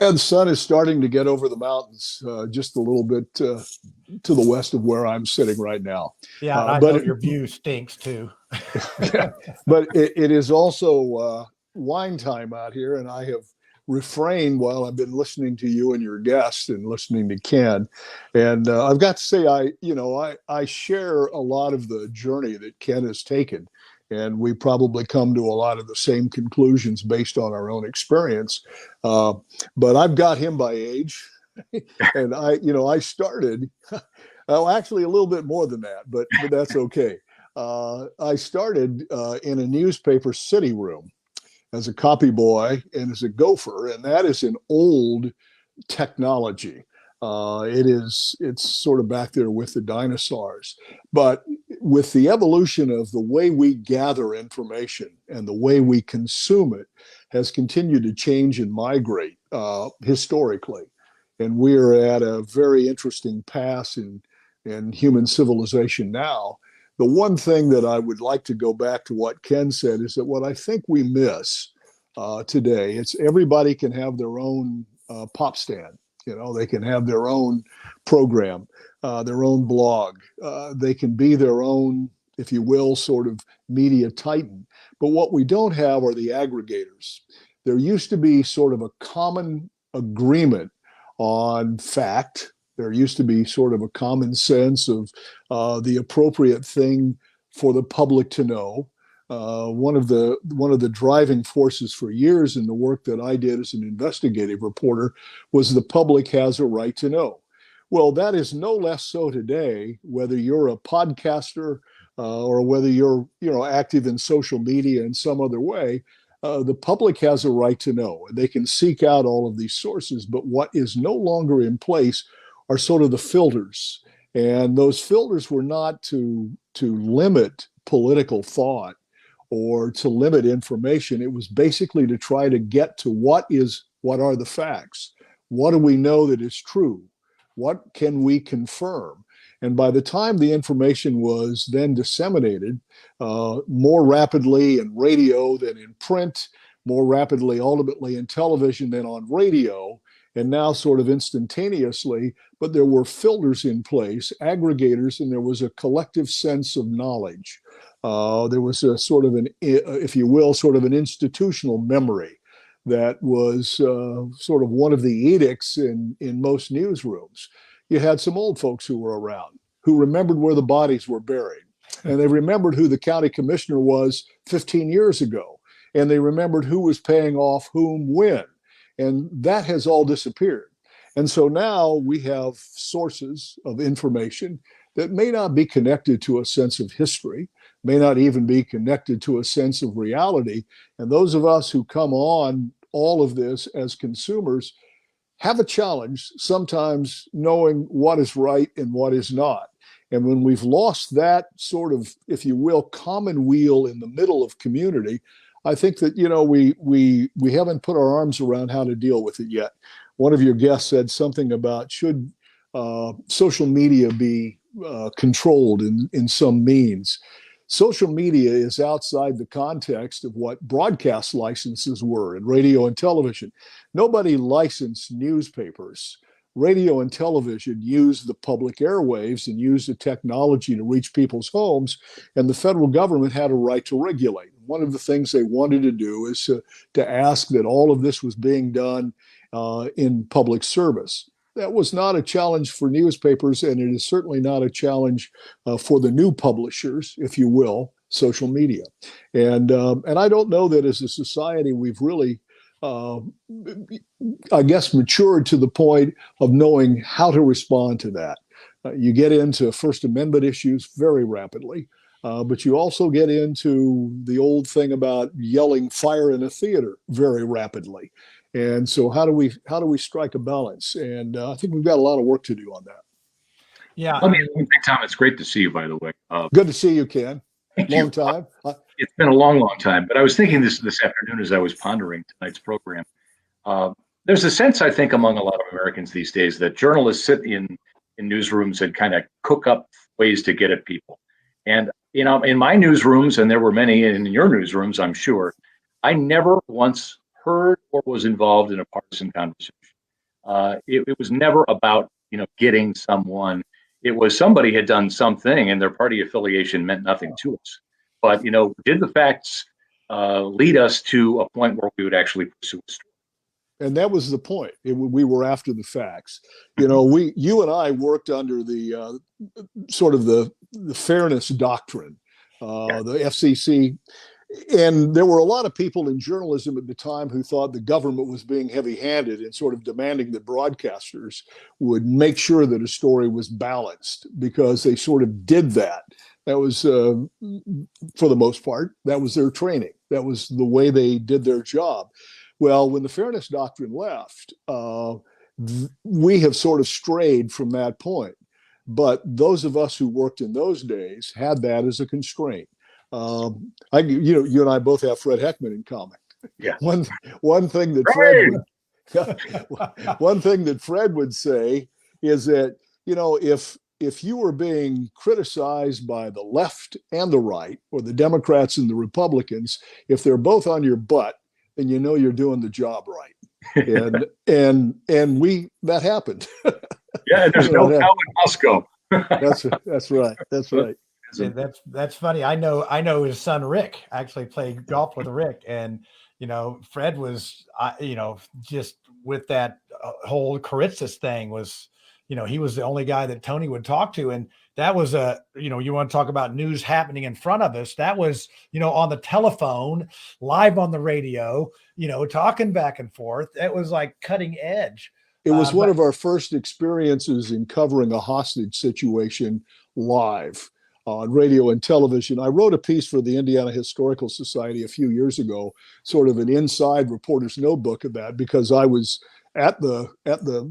And the sun is starting to get over the mountains just a little bit to the west of where I'm sitting right now. Yeah, I know your view stinks too. But it is also wine time out here, and I have refrained while I've been listening to you and your guests and listening to Ken. And I've got to say, I share a lot of the journey that Ken has taken. And we probably come to a lot of the same conclusions based on our own experience. But I've got him by age. And I started, well, actually a little bit more than that, but that's okay. I started in a newspaper city room as a copy boy and as a gopher, and that is an old technology. It's sort of back there with the dinosaurs. But with the evolution of the way we gather information and the way we consume it has continued to change and migrate historically. And we're at a very interesting pass in human civilization now. The one thing that I would like to go back to what Ken said is that what I think we miss today, it's everybody can have their own pop stand. They can have their own program, their own blog. They can be their own, if you will, sort of media titan. But what we don't have are the aggregators. There used to be sort of a common agreement on fact. There used to be sort of a common sense of the appropriate thing for the public to know. One of the driving forces for years in the work that I did as an investigative reporter was the public has a right to know. Well, that is no less so today, whether you're a podcaster or whether you're active in social media in some other way. The public has a right to know, and they can seek out all of these sources. But what is no longer in place are sort of the filters, and those filters were not to limit political thought or to limit information. It was basically to try to get to what are the facts? What do we know that is true? What can we confirm? And by the time the information was then disseminated more rapidly in radio than in print, more rapidly ultimately in television than on radio, and now sort of instantaneously, but there were filters in place, aggregators, and there was a collective sense of knowledge. There was a sort of if you will, sort of an institutional memory that was sort of one of the edicts in most newsrooms. You had some old folks who were around who remembered where the bodies were buried, and they remembered who the county commissioner was 15 years ago, and they remembered who was paying off whom when, and that has all disappeared. And so now we have sources of information that may not be connected to a sense of history, may not even be connected to a sense of reality. And those of us who come on all of this as consumers have a challenge sometimes knowing what is right and what is not. And when we've lost that sort of, if you will, common wheel in the middle of community, I think that, we haven't put our arms around how to deal with it yet. One of your guests said something about should social media be controlled in some means. Social media is outside the context of what broadcast licenses were in radio and television. Nobody licensed newspapers. Radio and television used the public airwaves and used the technology to reach people's homes, and the federal government had a right to regulate. One of the things they wanted to do is to ask that all of this was being done in public service. That was not a challenge for newspapers, and it is certainly not a challenge for the new publishers, if you will, social media. And I don't know that as a society we've really, I guess, matured to the point of knowing how to respond to that. You get into First Amendment issues very rapidly, but you also get into the old thing about yelling fire in a theater very rapidly. And so how do we strike a balance? And I think we've got a lot of work to do on that. Yeah. Let me Tom, it's great to see you, by the way. Good to see you, Ken. Long time. It's been a long, long time. But I was thinking this afternoon as I was pondering tonight's program. There's a sense, I think, among a lot of Americans these days that journalists sit in newsrooms and kind of cook up ways to get at people. And, in my newsrooms, and there were many in your newsrooms, I'm sure, I never once heard or was involved in a partisan conversation. It was never about getting someone. It was somebody had done something and their party affiliation meant nothing to us. But did the facts lead us to a point where we would actually pursue a story? And that was the point. We were after the facts. You and I worked under the sort of the fairness doctrine, the FCC. And there were a lot of people in journalism at the time who thought the government was being heavy-handed and sort of demanding that broadcasters would make sure that a story was balanced, because they sort of did that. That was, for the most part, that was their training. That was the way they did their job. Well, when the fairness doctrine left, we have sort of strayed from that point. But those of us who worked in those days had that as a constraint. You and I both have Fred Heckman in common. Yeah. One thing that Fred would say is that if you were being criticized by the left and the right, or the Democrats and the Republicans, if they're both on your butt, then you're doing the job right. and we that happened. Yeah, and there's no cow in Moscow. That's right. That's right. Yeah, that's funny. I know his son Rick actually played golf with Rick, and Fred was just with that whole Karitzis thing was he was the only guy that Tony would talk to, and that was you want to talk about news happening in front of us, that was on the telephone, live on the radio, talking back and forth. It was like cutting edge. It was one of our first experiences in covering a hostage situation live on radio and television. I wrote a piece for the Indiana Historical Society a few years ago, sort of an inside reporter's notebook of that, because I was at the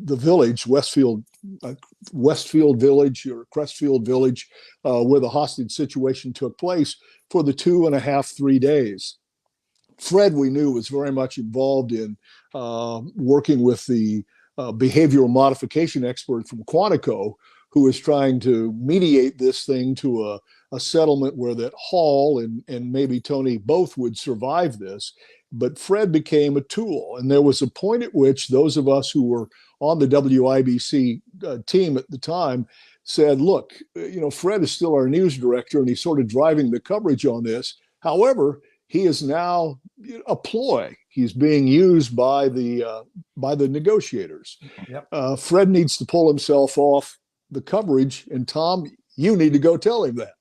village, Westfield Village or Crestfield Village, where the hostage situation took place for the 2.5-3 days. Fred, we knew, was very much involved in working with the behavioral modification expert from Quantico, who was trying to mediate this thing to a settlement where that Hall and maybe Tony both would survive this. But Fred became a tool. And there was a point at which those of us who were on the WIBC team at the time said, look, Fred is still our news director and he's sort of driving the coverage on this. However, he is now a ploy. He's being used by the negotiators. Yep. Fred needs to pull himself off the coverage, and Tom, you need to go tell him that.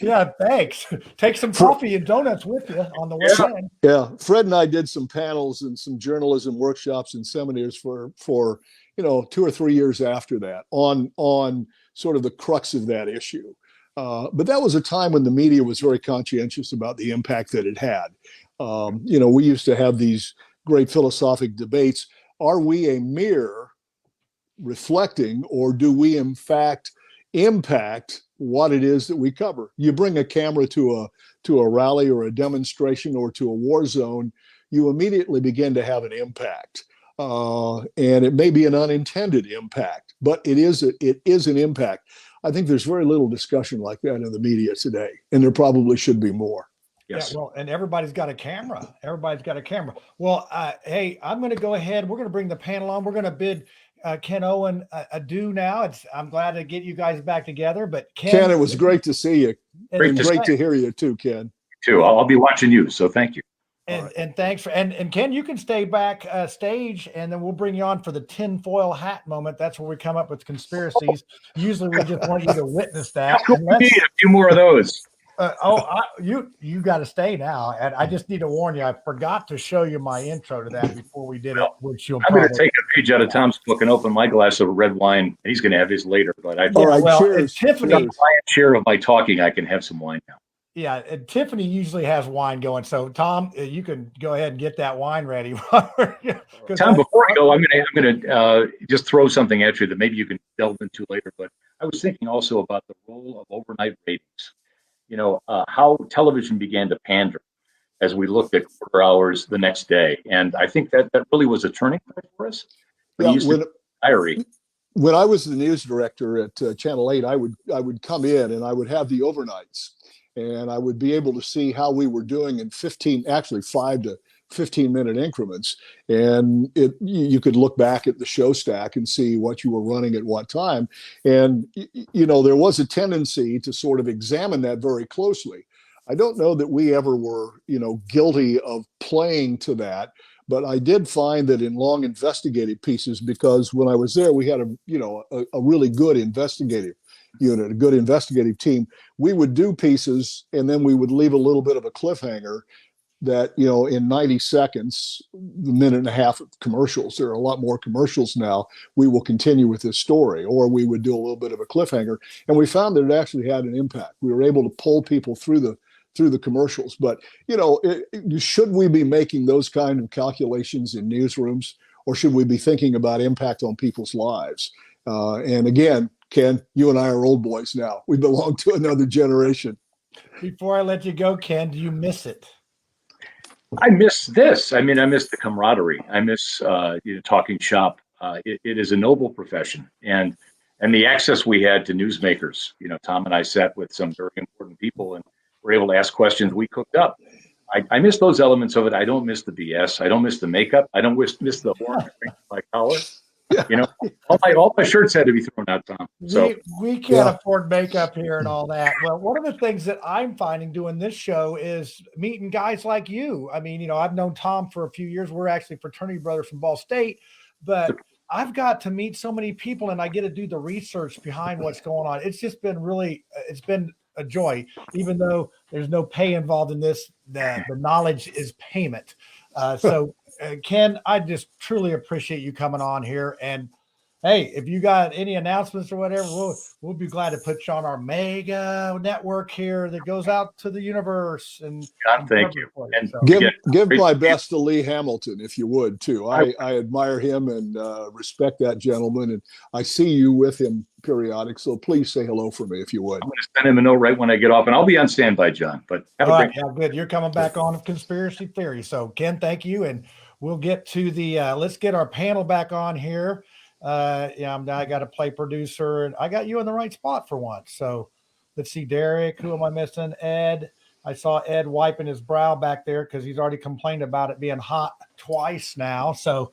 Yeah, thanks. Take some coffee and donuts with you on the way in. Yeah, Fred and I did some panels and some journalism workshops and seminars for 2 or 3 years after that on sort of the crux of that issue. But that was a time when the media was very conscientious about the impact that it had. We used to have these great philosophic debates. Are we a mirror reflecting, or do we in fact impact what it is that we cover? You bring a camera to a rally or a demonstration or to a war zone, you immediately begin to have an impact. And it may be an unintended impact, but it is an impact. I think there's very little discussion like that in the media today, and there probably should be more. Yes. Yeah, well, and everybody's got a camera. Well, hey, I'm going to go ahead. We're going to bring the panel on. We're going to bid Ken Owen adieu now. I'm glad to get you guys back together. But Ken, it was great to see you. Great to hear you too, Ken. Too. I'll be watching you, so thank you. And thanks for and Ken, you can stay back stage, and then we'll bring you on for the tinfoil hat moment. That's where we come up with conspiracies. Usually, we just want you to witness that. We need a few more of those. You got to stay now, and I just need to warn you. I forgot to show you my intro to that before we did it, which you'll. I'm going to take a page out of Tom's book and open my glass of red wine, and he's going to have his later. But all right, well, cheers. Tiffany, the lion's share of my talking, I can have some wine now. Yeah, and Tiffany usually has wine going. So Tom, you can go ahead and get that wine ready. Tom, before I go, I'm going to just throw something at you that maybe you can delve into later. But I was thinking also about the role of overnight ratings. How television began to pander as we looked at quarter hours the next day, and I think that really was a turning point for us. When I was the news director at Channel 8, I would come in and I would have the overnights. And I would be able to see how we were doing in 5 to 15 minute increments. And you could look back at the show stack and see what you were running at what time. And, there was a tendency to sort of examine that very closely. I don't know that we ever were, guilty of playing to that. But I did find that in long investigative pieces, because when I was there, we had a really good investigative unit, a good investigative team. We would do pieces and then we would leave a little bit of a cliffhanger that, in 90 seconds, the minute and a half of commercials, there are a lot more commercials now, we will continue with this story, or we would do a little bit of a cliffhanger. And we found that it actually had an impact. We were able to pull people through the commercials. But, should we be making those kind of calculations in newsrooms, or should we be thinking about impact on people's lives? And again, Ken, you and I are old boys now. We belong to another generation. Before I let you go, Ken, do you miss it? I miss this. I miss the camaraderie. I miss talking shop. It is a noble profession, and the access we had to newsmakers. Tom and I sat with some very important people and were able to ask questions we cooked up. I miss those elements of it. I don't miss the BS. I don't miss the makeup. I don't miss the orange paint on my collar. You know, all my shirts had to be thrown out, Tom. So we can't afford makeup here and all that. Well, one of the things that I'm finding doing this show is meeting guys like you. I mean, you know, I've known Tom for a few years. We're actually fraternity brothers from Ball State, but I've got to meet so many people and I get to do the research behind what's going on. It's just been it's been a joy, even though there's no pay involved in this, the knowledge is payment. Ken, I just truly appreciate you coming on here. And hey, if you got any announcements or whatever, we'll be glad to put you on our mega network here that goes out to the universe. And God, thank you. And give my best to Lee Hamilton, if you would, too. I admire him and respect that gentleman, and I see you with him periodic. So please say hello for me, if you would. I'm going to send him a note right when I get off, and I'll be on standby, John. But have a great. Yeah, good. You're coming back on Conspiracy Theory. So Ken, thank you, and we'll get to the. Let's get our panel back on here. I got to play producer, and I got you in the right spot for once. So let's see, Derek. Who am I missing? Ed. I saw Ed wiping his brow back there because he's already complained about it being hot twice now. So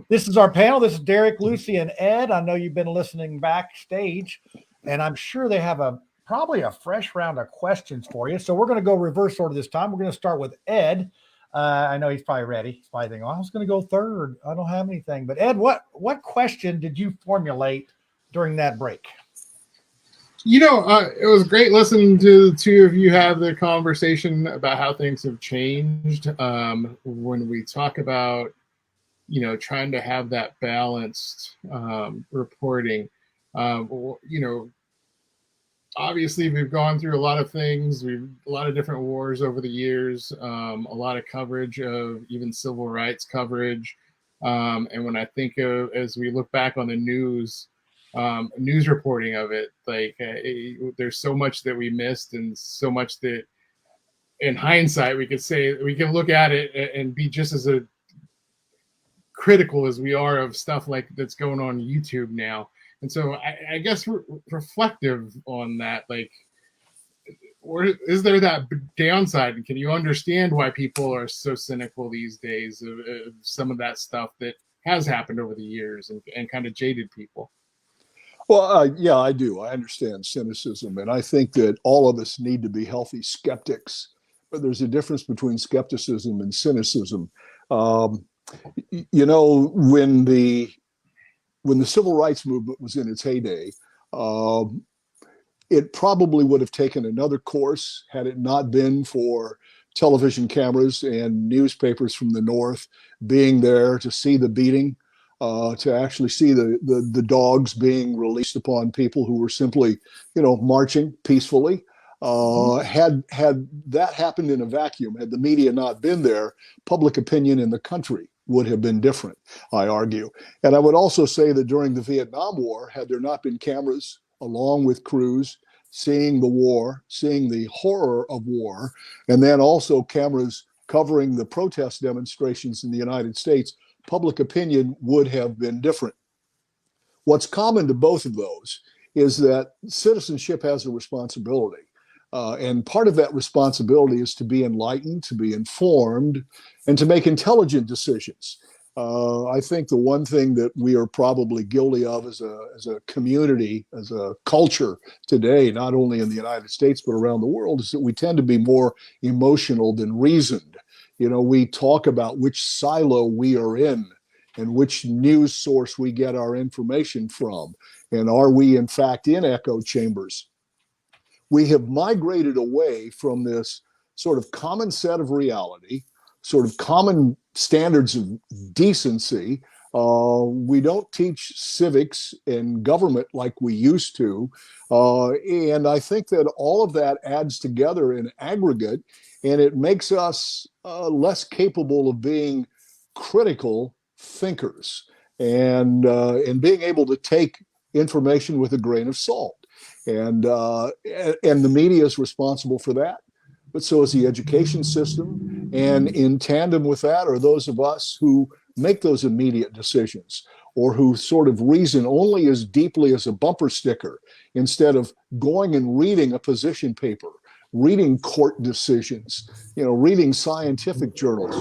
this is our panel. This is Derek, Lucy, and Ed. I know you've been listening backstage, and I'm sure they have probably a fresh round of questions for you. So we're going to go reverse order this time. We're going to start with Ed. I know he's probably ready. He's probably thinking, I was going to go third. I don't have anything. But Ed, what question did you formulate during that break? You know, it was great listening to the two of you have the conversation about how things have changed. When we talk about, you know, trying to have that balanced reporting, you know, obviously we've gone through a lot of things. A lot of different wars over the years, a lot of coverage of even civil rights coverage. And when I think of, as we look back on the news reporting of it, like there's so much that we missed and so much that in hindsight we could say, we can look at it and be just as critical as we are of stuff like that's going on YouTube now. And so I guess reflective on that, like, is there that downside? And can you understand why people are so cynical these days of some of that stuff that has happened over the years and kind of jaded people? Well, yeah, I do. I understand cynicism. And I think that all of us need to be healthy skeptics. But there's a difference between skepticism and cynicism. You know, when the civil rights movement was in its heyday, it probably would have taken another course had it not been for television cameras and newspapers from the North being there to see the beating, to actually see the dogs being released upon people who were simply, you know, marching peacefully. Had that happened in a vacuum, had the media not been there, public opinion in the country would have been different, I argue. And I would also say that during the Vietnam War, had there not been cameras along with crews seeing the war, seeing the horror of war, and then also cameras covering the protest demonstrations in the United States, public opinion would have been different. What's common to both of those is that citizenship has a responsibility. And part of that responsibility is to be enlightened, to be informed, and to make intelligent decisions. I think the one thing that we are probably guilty of as a community, as a culture today, not only in the United States, but around the world, is that we tend to be more emotional than reasoned. You know, we talk about which silo we are in and which news source we get our information from. And are we, in fact, in echo chambers? We have migrated away from this sort of common set of reality, sort of common standards of decency. We don't teach civics and government like we used to. And I think that all of that adds together in aggregate, and it makes us less capable of being critical thinkers and being able to take information with a grain of salt. And the media is responsible for that, but so is the education system. And in tandem with that are those of us who make those immediate decisions, or who sort of reason only as deeply as a bumper sticker instead of going and reading a position paper reading court decisions, reading scientific journals.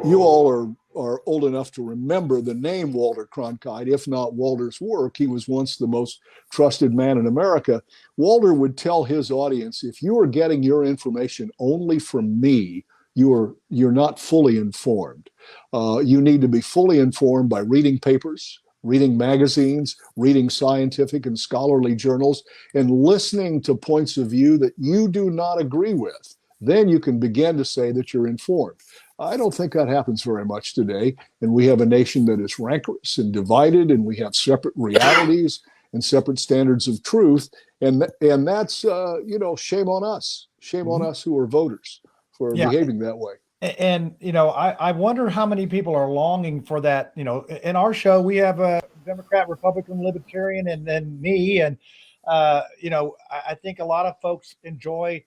You all are old enough to remember the name Walter Cronkite, if not Walter's work. He was once the most trusted man in America. Walter would tell his audience, if you are getting your information only from me, you're not fully informed. You need to be fully informed by reading papers, reading magazines, reading scientific and scholarly journals, and listening to points of view that you do not agree with. Then you can begin to say that you're informed. I don't think that happens very much today. And we have a nation that is rancorous and divided, and we have separate realities and separate standards of truth. And that's, shame on us. Shame on us who are voters for behaving that way. And, I wonder how many people are longing for that. In our show, we have a Democrat, Republican, Libertarian, and then me. And, I think a lot of folks enjoy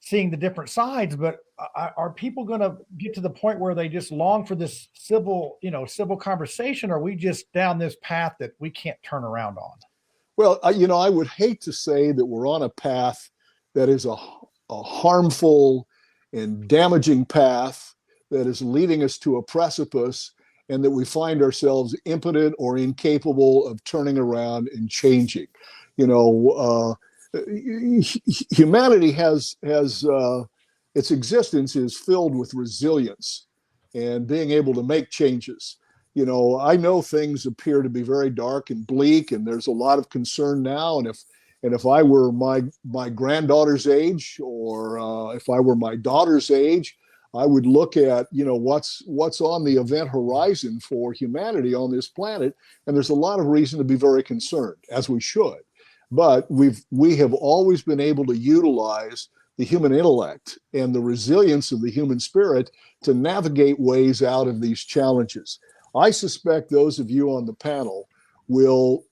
seeing the different sides, but are people going to get to the point where they just long for this civil conversation? Or are we just down this path that we can't turn around on? Well, I would hate to say that we're on a path that is a harmful and damaging path that is leading us to a precipice, and that we find ourselves impotent or incapable of turning around and changing. Humanity has its existence is filled with resilience and being able to make changes. I know things appear to be very dark and bleak, and there's a lot of concern now. And if I were my granddaughter's age, or if I were my daughter's age, I would look at what's on the event horizon for humanity on this planet, and there's a lot of reason to be very concerned, as we should. But we have always been able to utilize the human intellect and the resilience of the human spirit to navigate ways out of these challenges. I suspect those of you on the panel will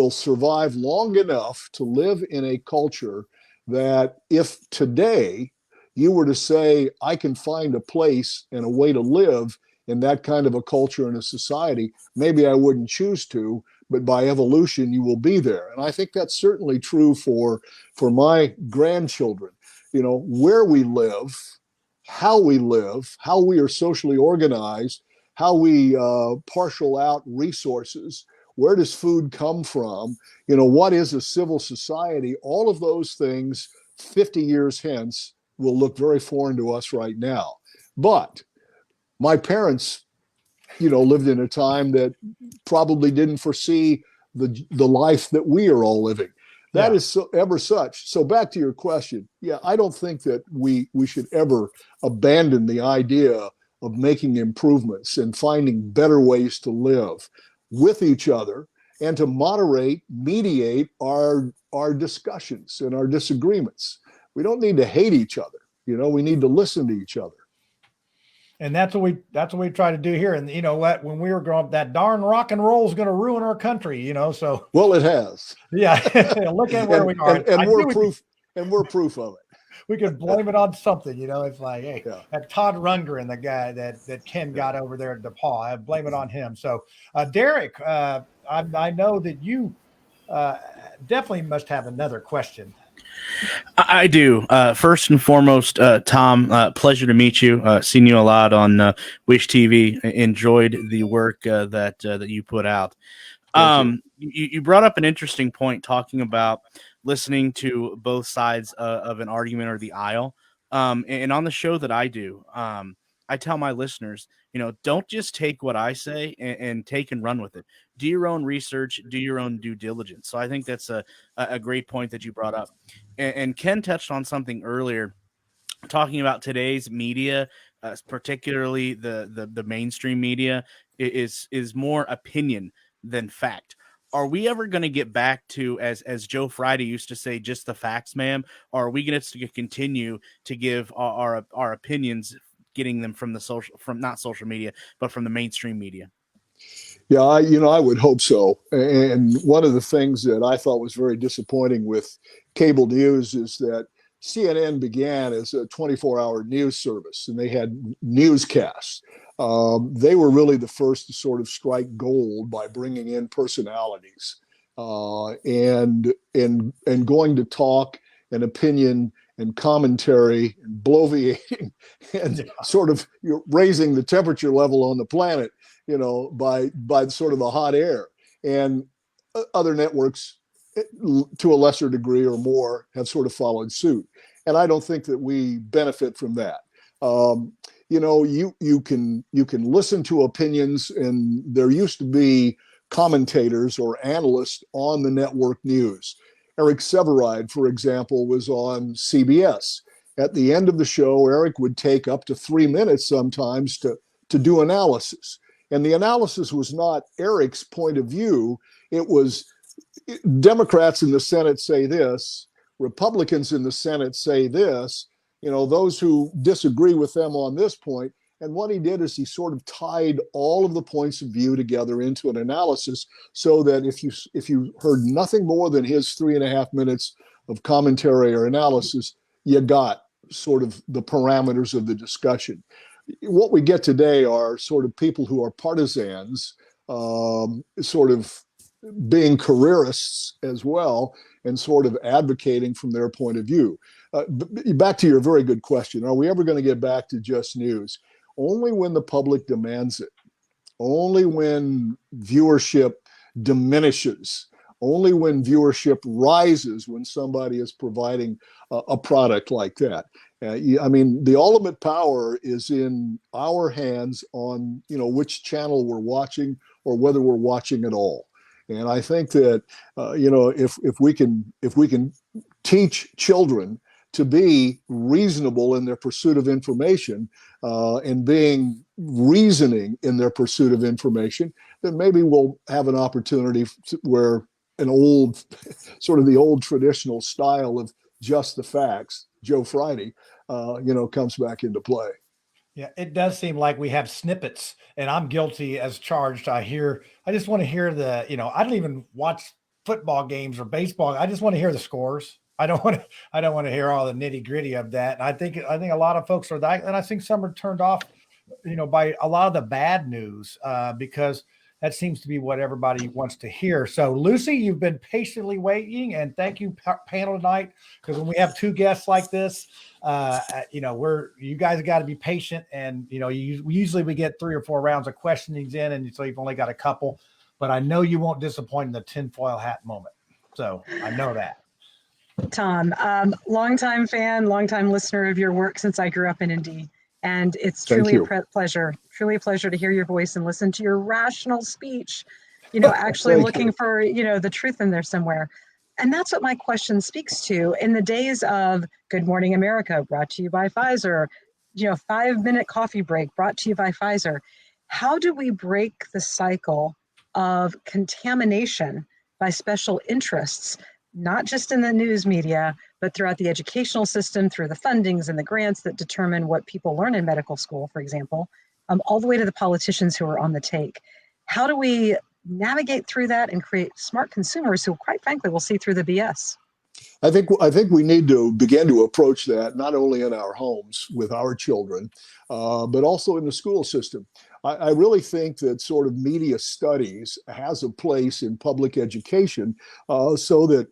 survive long enough to live in a culture that, if today you were to say, I can find a place and a way to live in that kind of a culture and a society, maybe I wouldn't choose to, but by evolution, you will be there. And I think that's certainly true for my grandchildren. Where we live, how we are socially organized, how we parcel out resources, where does food come from, what is a civil society, all of those things 50 years hence will look very foreign to us right now. But my parents, lived in a time that probably didn't foresee the life that we are all living. That is ever such. So back to your question. Yeah, I don't think that we should ever abandon the idea of making improvements and finding better ways to live with each other and to mediate our discussions and our disagreements. We don't need to hate each other. We need to listen to each other. And that's what we try to do here. And you know what, when we were growing up, that darn rock and roll is going to ruin our country, so. Well, it has. Yeah. Look at where we are. And we're proof of it. We could blame it on something, it's like, hey, that Todd Rundgren, the guy that Ken got over there at DePaul, I blame it on him. So Derek, I know that you definitely must have another question. I do. First and foremost, Tom, pleasure to meet you. Seen you a lot on Wish TV. Enjoyed the work that you put out. You brought up an interesting point talking about listening to both sides of an argument or the aisle. And on the show that I do, I tell my listeners, don't just take what I say and take and run with it. Do your own research, do your own due diligence. So I think that's a great point that you brought up. And Ken touched on something earlier, talking about today's media, particularly the mainstream media, is more opinion than fact. Are we ever going to get back to, as Joe Friday used to say, just the facts, ma'am? Or are we going to continue to give our opinions, getting them from not social media, but from the mainstream media? Yeah, I would hope so. And one of the things that I thought was very disappointing with cable news is that CNN began as a 24-hour news service, and they had newscasts. They were really the first to sort of strike gold by bringing in personalities and going to talk and opinion and commentary and bloviating and sort of raising the temperature level on the planet, by sort of the hot air. And other networks, to a lesser degree or more, have sort of followed suit. And I don't think that we benefit from that. You can listen to opinions, and there used to be commentators or analysts on the network news. Eric Severide, for example, was on CBS. At the end of the show, Eric would take up to 3 minutes sometimes to do analysis. And the analysis was not Eric's point of view. It was Democrats in the Senate say this, Republicans in the Senate say this, those who disagree with them on this point. And what he did is he sort of tied all of the points of view together into an analysis, so that if you heard nothing more than his 3.5 minutes of commentary or analysis, you got sort of the parameters of the discussion. What we get today are sort of people who are partisans, sort of being careerists as well, and sort of advocating from their point of view. Back to your very good question, are we ever going to get back to just news? Only when the public demands it, only when viewership diminishes, only when viewership rises when somebody is providing a product like that. The ultimate power is in our hands on, which channel we're watching or whether we're watching at all. And I think that, if we can teach children to be reasonable in their pursuit of information, and being reasoning in their pursuit of information, then maybe we'll have an opportunity where the old traditional style of just the facts, Joe Friday, comes back into play. Yeah, it does seem like we have snippets, and I'm guilty as charged. I just want to hear I don't even watch football games or baseball. I just want to hear the scores. I don't want to hear all the nitty gritty of that. And I think a lot of folks are that, and I think some are turned off, by a lot of the bad news, because that seems to be what everybody wants to hear. So, Lucy, you've been patiently waiting, and thank you, panel tonight, because when we have two guests like this, you guys got to be patient, and usually we get 3 or 4 rounds of questionings in, and so you've only got a couple, but I know you won't disappoint in the tinfoil hat moment. So I know that. Tom, longtime fan, longtime listener of your work since I grew up in Indy. And it's truly a pleasure to hear your voice and listen to your rational speech, actually looking for, the truth in there somewhere. And that's what my question speaks to. In the days of Good Morning America, brought to you by Pfizer, 5-minute coffee break, brought to you by Pfizer. How do we break the cycle of contamination by special interests, not just in the news media, but throughout the educational system, through the fundings and the grants that determine what people learn in medical school, for example, all the way to the politicians who are on the take? How do we navigate through that and create smart consumers who, quite frankly, will see through the BS? I think we need to begin to approach that not only in our homes with our children, but also in the school system. I really think that sort of media studies has a place in public education, so that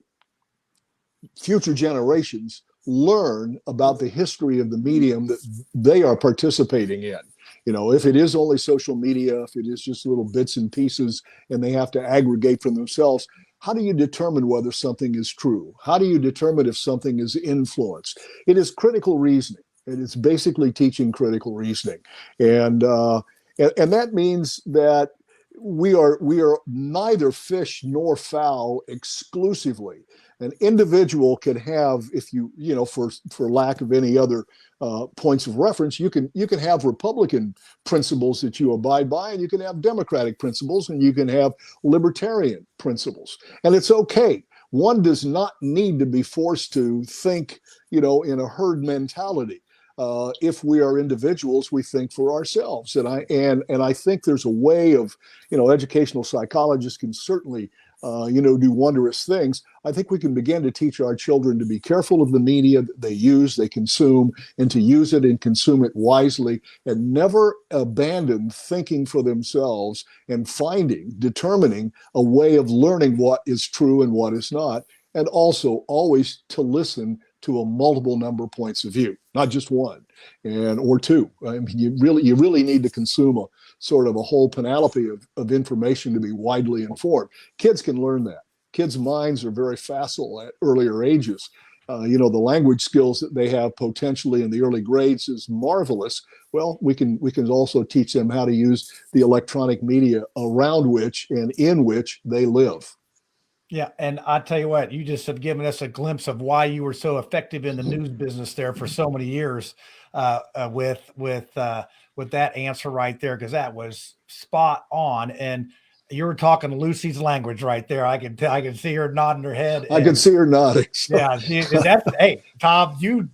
future generations learn about the history of the medium that they are participating in. If it is only social media, if it is just little bits and pieces and they have to aggregate for themselves, how do you determine whether something is true? How do you determine if something is influenced? It is critical reasoning. It is basically teaching critical reasoning. And that means that we are neither fish nor fowl exclusively. An individual can have, if for lack of any other points of reference, you can have Republican principles that you abide by, and you can have Democratic principles, and you can have libertarian principles, and it's okay. One does not need to be forced to think, in a herd mentality. If we are individuals, we think for ourselves, and I think there's a way of, educational psychologists can certainly, do wondrous things. I think we can begin to teach our children to be careful of the media that they use, they consume, and to use it and consume it wisely, and never abandon thinking for themselves and determining a way of learning what is true and what is not, and also always to listen to a multiple number of points of view, not just one or two. I mean, you really need to consume a sort of a whole panoply of information to be widely informed. Kids can learn that. Kids' minds are very facile at earlier ages. The language skills that they have potentially in the early grades is marvelous. Well, we can also teach them how to use the electronic media around which and in which they live. Yeah, and I tell you what, you just have given us a glimpse of why you were so effective in the news business there for so many years with that answer right there, because that was spot on. And you were talking Lucy's language right there. I can see her nodding her head. I can see her nodding. So. Yeah, hey, Tom, you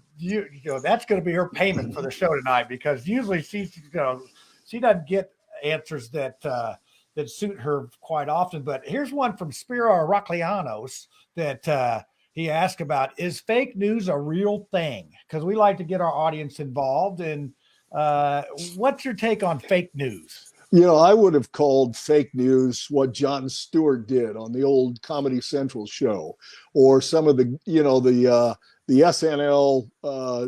know that's going to be her payment for the show tonight, because usually she doesn't get answers that suit her quite often. But here's one from Spiro Araklianos that he asked about: is fake news a real thing? Because we like to get our audience involved. And what's your take on fake news? I would have called fake news what Jon Stewart did on the old Comedy Central show, or some of the SNL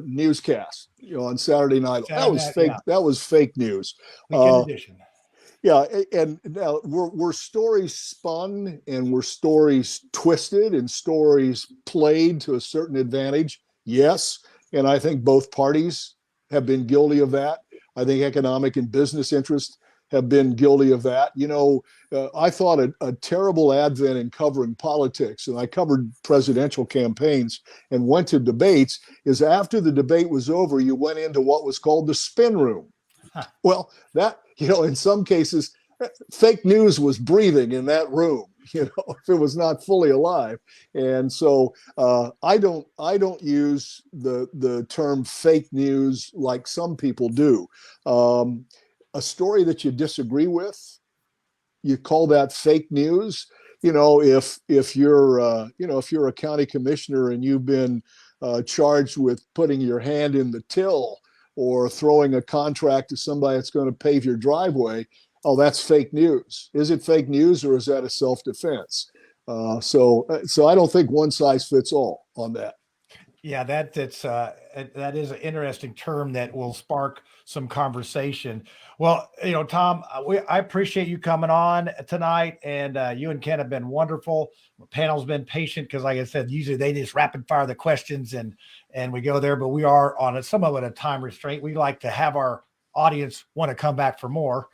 newscast, on Saturday night. That was fake. Yeah. That was fake news. Yeah, and now were stories spun and were stories twisted and stories played to a certain advantage? Yes, and I think both parties have been guilty of that. I think economic and business interests have been guilty of that. I thought a terrible advent in covering politics, and I covered presidential campaigns and went to debates, is after the debate was over, you went into what was called the spin room. Huh. Well, that, in some cases, fake news was breathing in that room, if it was not fully alive. And so I don't use the term fake news like some people do. A story that you disagree with, you call that fake news. If you're a county commissioner and you've been charged with putting your hand in the till or throwing a contract to somebody that's going to pave your driveway, oh, that's fake news. Is it fake news, or is that a self-defense? So I don't think one size fits all on that. Yeah, that is an interesting term that will spark some conversation. Well, Tom, I appreciate you coming on tonight, and you and Ken have been wonderful. The panel's been patient because, like I said, usually they just rapid fire the questions and we go there, but we are on somewhat a time restraint. We like to have our audience want to come back for more.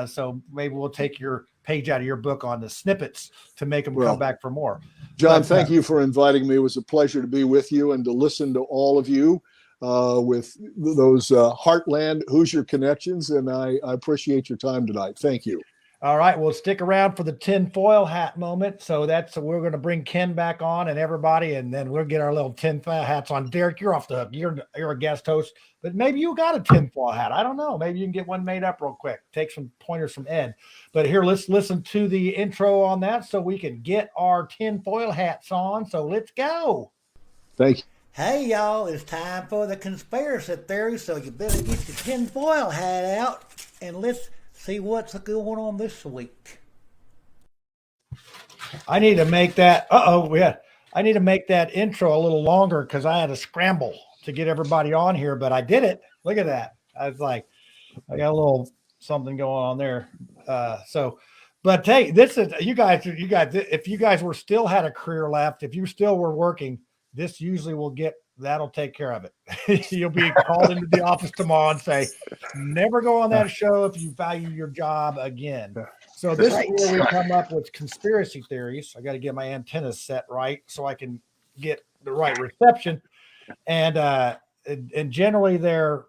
So maybe we'll take your page out of your book on the snippets to make them come back for more. John, thank you for inviting me. It was a pleasure to be with you and to listen to all of you with those Heartland Hoosier connections. And I appreciate your time tonight. Thank you. All right. Well, stick around for the tinfoil hat moment. So we're going to bring Ken back on and everybody, and then we'll get our little tinfoil hats on. Derek, you're off the hook. You're a guest host, but maybe you got a tinfoil hat. I don't know. Maybe you can get one made up real quick. Take some pointers from Ed. But here, let's listen to the intro on that so we can get our tinfoil hats on. So let's go. Thank you. Hey, y'all, it's time for the conspiracy theory, so you better get your tinfoil hat out and let's see what's going on this week. I need to make that. I need to make that intro a little longer because I had to scramble to get everybody on here, but I did it. Look at that. I was like, I got a little something going on there. But hey, this is you guys. If you guys were still had a career left, if you still were working, this usually that'll take care of it. You'll be called into the office tomorrow and say, never go on that show if you value your job again. So this is where we come up with conspiracy theories. I got to get my antennas set right so I can get the right reception. And generally they're,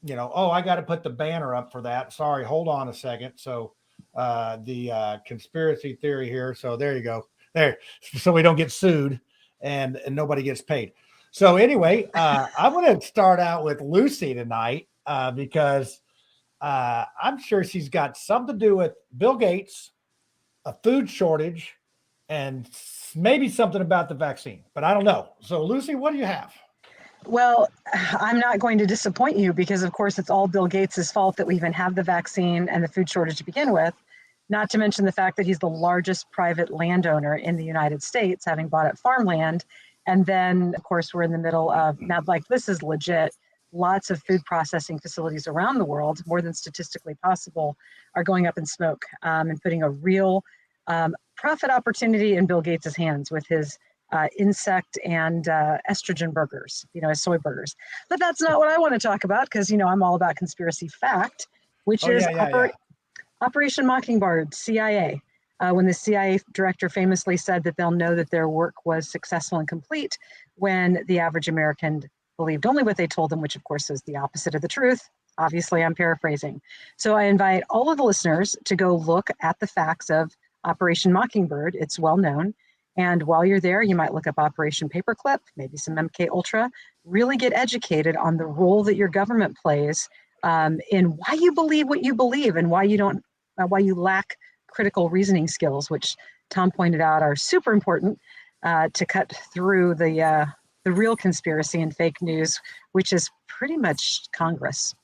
I got to put the banner up for that. Sorry, hold on a second. So the conspiracy theory here. So there you go. There. So we don't get sued and nobody gets paid. So anyway, I'm going to start out with Lucy tonight because I'm sure she's got something to do with Bill Gates, a food shortage, and maybe something about the vaccine, but I don't know. So Lucy, what do you have? Well, I'm not going to disappoint you because, of course, it's all Bill Gates' fault that we even have the vaccine and the food shortage to begin with, not to mention the fact that he's the largest private landowner in the United States, having bought up farmland And then, of course, we're in the middle of now, like this is legit. Lots of food processing facilities around the world, more than statistically possible, are going up in smoke and putting a real profit opportunity in Bill Gates' hands with his insect and estrogen burgers, his soy burgers. But that's not what I want to talk about because, I'm all about conspiracy fact, which is Operation Mockingbird, CIA. When the CIA director famously said that they'll know that their work was successful and complete when the average American believed only what they told them, which of course is the opposite of the truth. Obviously, I'm paraphrasing. So I invite all of the listeners to go look at the facts of Operation Mockingbird. It's well known. And while you're there, you might look up Operation Paperclip, maybe some MK Ultra, really get educated on the role that your government plays in why you believe what you believe and why you lack critical reasoning skills, which Tom pointed out are super important to cut through the real conspiracy and fake news, which is pretty much Congress.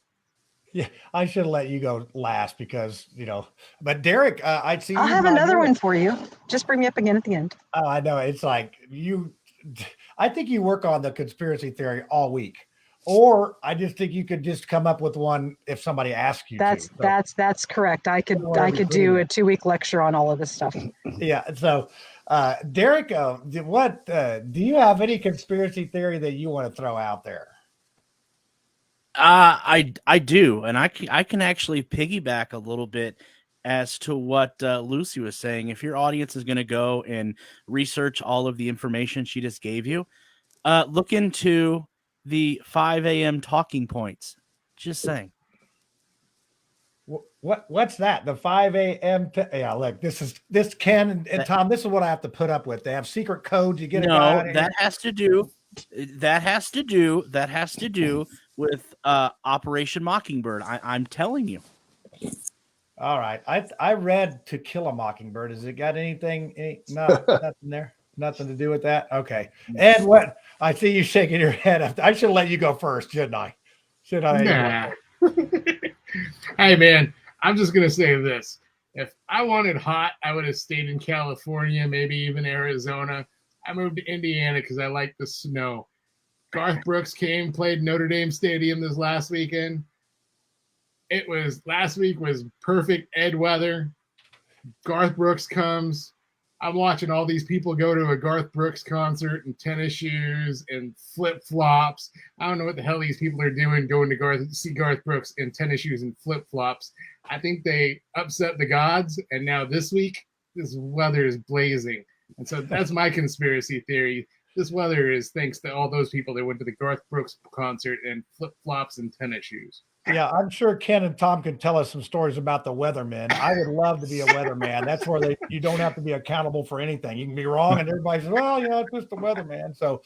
Yeah, I should have let you go last because, but Derek, I'd see. I'll have another one for you. Just bring me up again at the end. Oh, I know. It's like I think you work on the conspiracy theory all week. Or I just think you could just come up with one if somebody asks you. That's correct. I could do a 2-week lecture on all of this stuff. Yeah. So, Derek, what do you have any conspiracy theory that you want to throw out there? I do, and I can actually piggyback a little bit as to what Lucy was saying. If your audience is going to go and research all of the information she just gave you, look into the 5 a.m. talking points. Just saying. What's that? The 5 a.m. Yeah, look, this Ken and Tom, this is what I have to put up with. They have secret codes. You get a guy out of that has to do with Operation Mockingbird. I'm telling you. All right. I read To Kill a Mockingbird. Has it got anything? Nothing there. Nothing to do with that. Okay. And what I see you shaking your head. I should let you go first, shouldn't I? Should I? Nah. Hey man, I'm just gonna say this. If I wanted hot, I would have stayed in California, maybe even Arizona. I moved to Indiana because I like the snow. Garth Brooks played Notre Dame Stadium this last weekend. Last week was perfect Ed weather. Garth Brooks comes. I'm watching all these people go to a Garth Brooks concert in tennis shoes and flip-flops. I don't know what the hell these people are doing going to see Garth Brooks in tennis shoes and flip-flops. I think they upset the gods, and now this week, this weather is blazing. And so that's my conspiracy theory. This weather is thanks to all those people that went to the Garth Brooks concert in flip-flops and tennis shoes. Yeah, I'm sure Ken and Tom can tell us some stories about the weathermen. I would love to be a weatherman. That's where you don't have to be accountable for anything. You can be wrong, and everybody says, "Well, it's just the weatherman." So,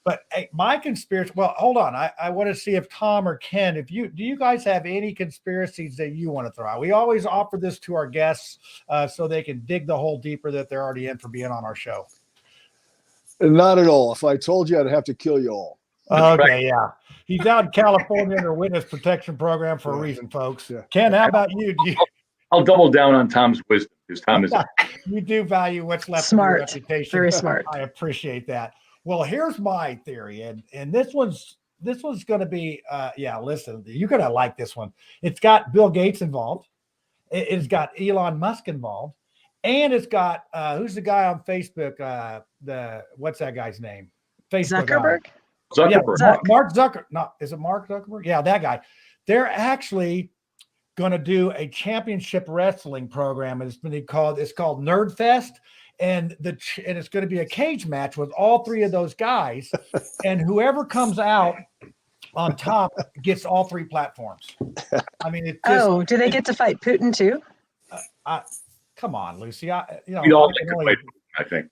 but hey, my conspiracy. Well, hold on. I want to see if Tom or Ken, do you guys have any conspiracies that you want to throw out? We always offer this to our guests so they can dig the hole deeper that they're already in for being on our show. Not at all. If I told you, I'd have to kill you all. Okay, yeah. He's out in California under a witness protection program for a reason, folks. Yeah. Ken, how about you? I'll double down on Tom's wisdom because Tom is. You do value what's left smart. of your reputation. Very smart. I appreciate that. Well, here's my theory, and this one's going to be. Listen, you're going to like this one. It's got Bill Gates involved. It's got Elon Musk involved, and it's got who's the guy on Facebook? What's that guy's name? Facebook Zuckerberg. Guy. Zuckerberg. Yeah, Mark Zuckerberg. No, is it Mark Zuckerberg? Yeah, that guy. They're actually going to do a championship wrestling program. It's called Nerd Fest, and it's going to be a cage match with all three of those guys, and whoever comes out on top gets all three platforms. I mean, do they get to fight Putin too? Come on, Lucy. We'd all like to fight Putin, I think.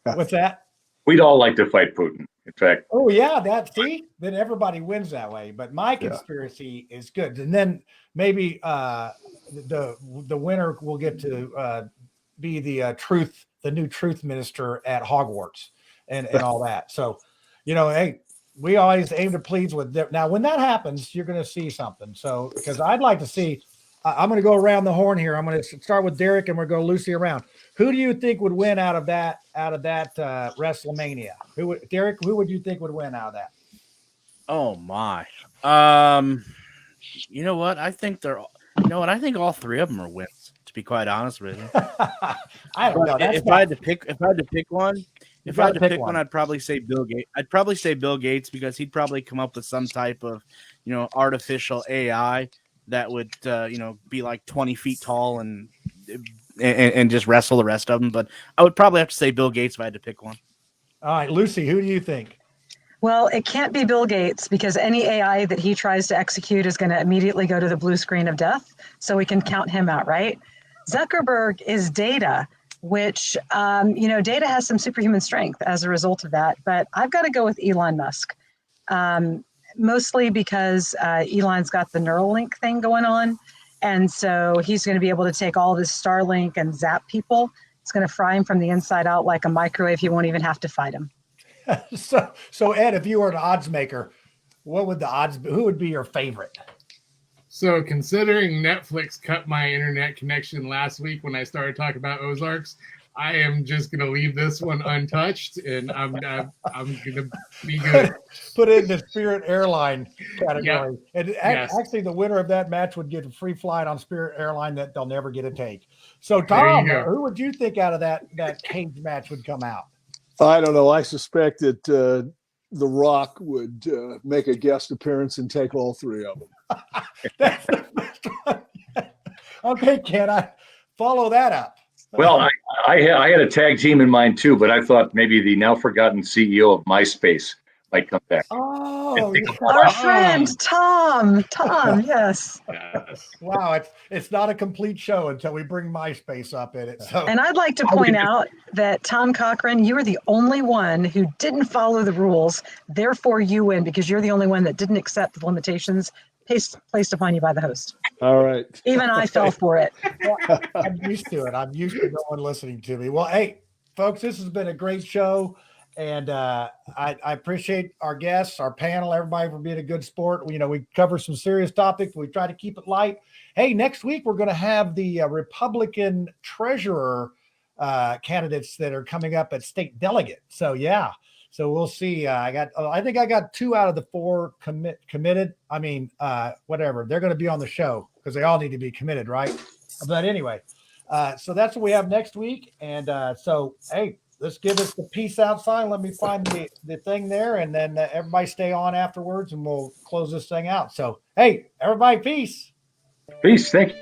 What's that? We'd all like to fight Putin. In fact. Oh yeah, then everybody wins that way. But my conspiracy is good, and then maybe the winner will get to be the new truth minister at Hogwarts, and all that. So, hey, we always aim to please with. Now, when that happens, you're going to see something. So, because I'd like to see I'm going to go around the horn here. I'm going to start with Derek, and we're going to Lucy around. Who do you think would win out of that WrestleMania? Derek? Who would you think would win out of that? Oh my. You know what? I think I think all three of them are wins. To be quite honest with you, I don't know. If I had to pick one, I'd probably say Bill Gates. I'd probably say Bill Gates because he'd probably come up with some type of, artificial AI that would, be like 20 feet tall and just wrestle the rest of them. But I would probably have to say Bill Gates if I had to pick one. All right, Lucy, who do you think? Well, it can't be Bill Gates because any AI that he tries to execute is going to immediately go to the blue screen of death. So we can count him out, right? Zuckerberg is data, which, data has some superhuman strength as a result of that. But I've got to go with Elon Musk, mostly because Elon's got the Neuralink thing going on. And so he's going to be able to take all this Starlink and zap people. It's going to fry him from the inside out like a microwave. You won't even have to fight him. So Ed, if you were an odds maker, what would the odds be? Who would be your favorite? So considering Netflix cut my internet connection last week when I started talking about Ozarks, I am just going to leave this one untouched, and I'm going to be good. Put it in the Spirit Airline category. Yep. And actually, the winner of that match would get a free flight on Spirit Airline that they'll never get to take. So, Tom, who would you think out of that cage match would come out? I don't know. I suspect that The Rock would make a guest appearance and take all three of them. That's the best one. Okay, Ken, I follow that up. Well, I had a tag team in mind too, but I thought maybe the now forgotten CEO of MySpace might come back. Oh, our friend Tom, yes. Wow, it's not a complete show until we bring MySpace up in it. So. And I'd like to point out that Tom Cochrun, you were the only one who didn't follow the rules. Therefore, you win because you're the only one that didn't accept the limitations placed upon you by the host. All right. Even I fell for it. Well, I'm used to it. I'm used to no one listening to me. Well, hey, folks, this has been a great show. And I appreciate our guests, our panel, everybody for being a good sport. We cover some serious topics. We try to keep it light. Hey, next week we're going to have the Republican treasurer candidates that are coming up at state delegate. So yeah, so we'll see. I think I got 2 out of the 4 committed. I mean, whatever. They're going to be on the show because they all need to be committed, right? But anyway, so that's what we have next week. And so hey. Let's give us the peace out sign. Let me find the thing there, and then everybody stay on afterwards, and we'll close this thing out. So, hey, everybody, peace. Peace. Thank you.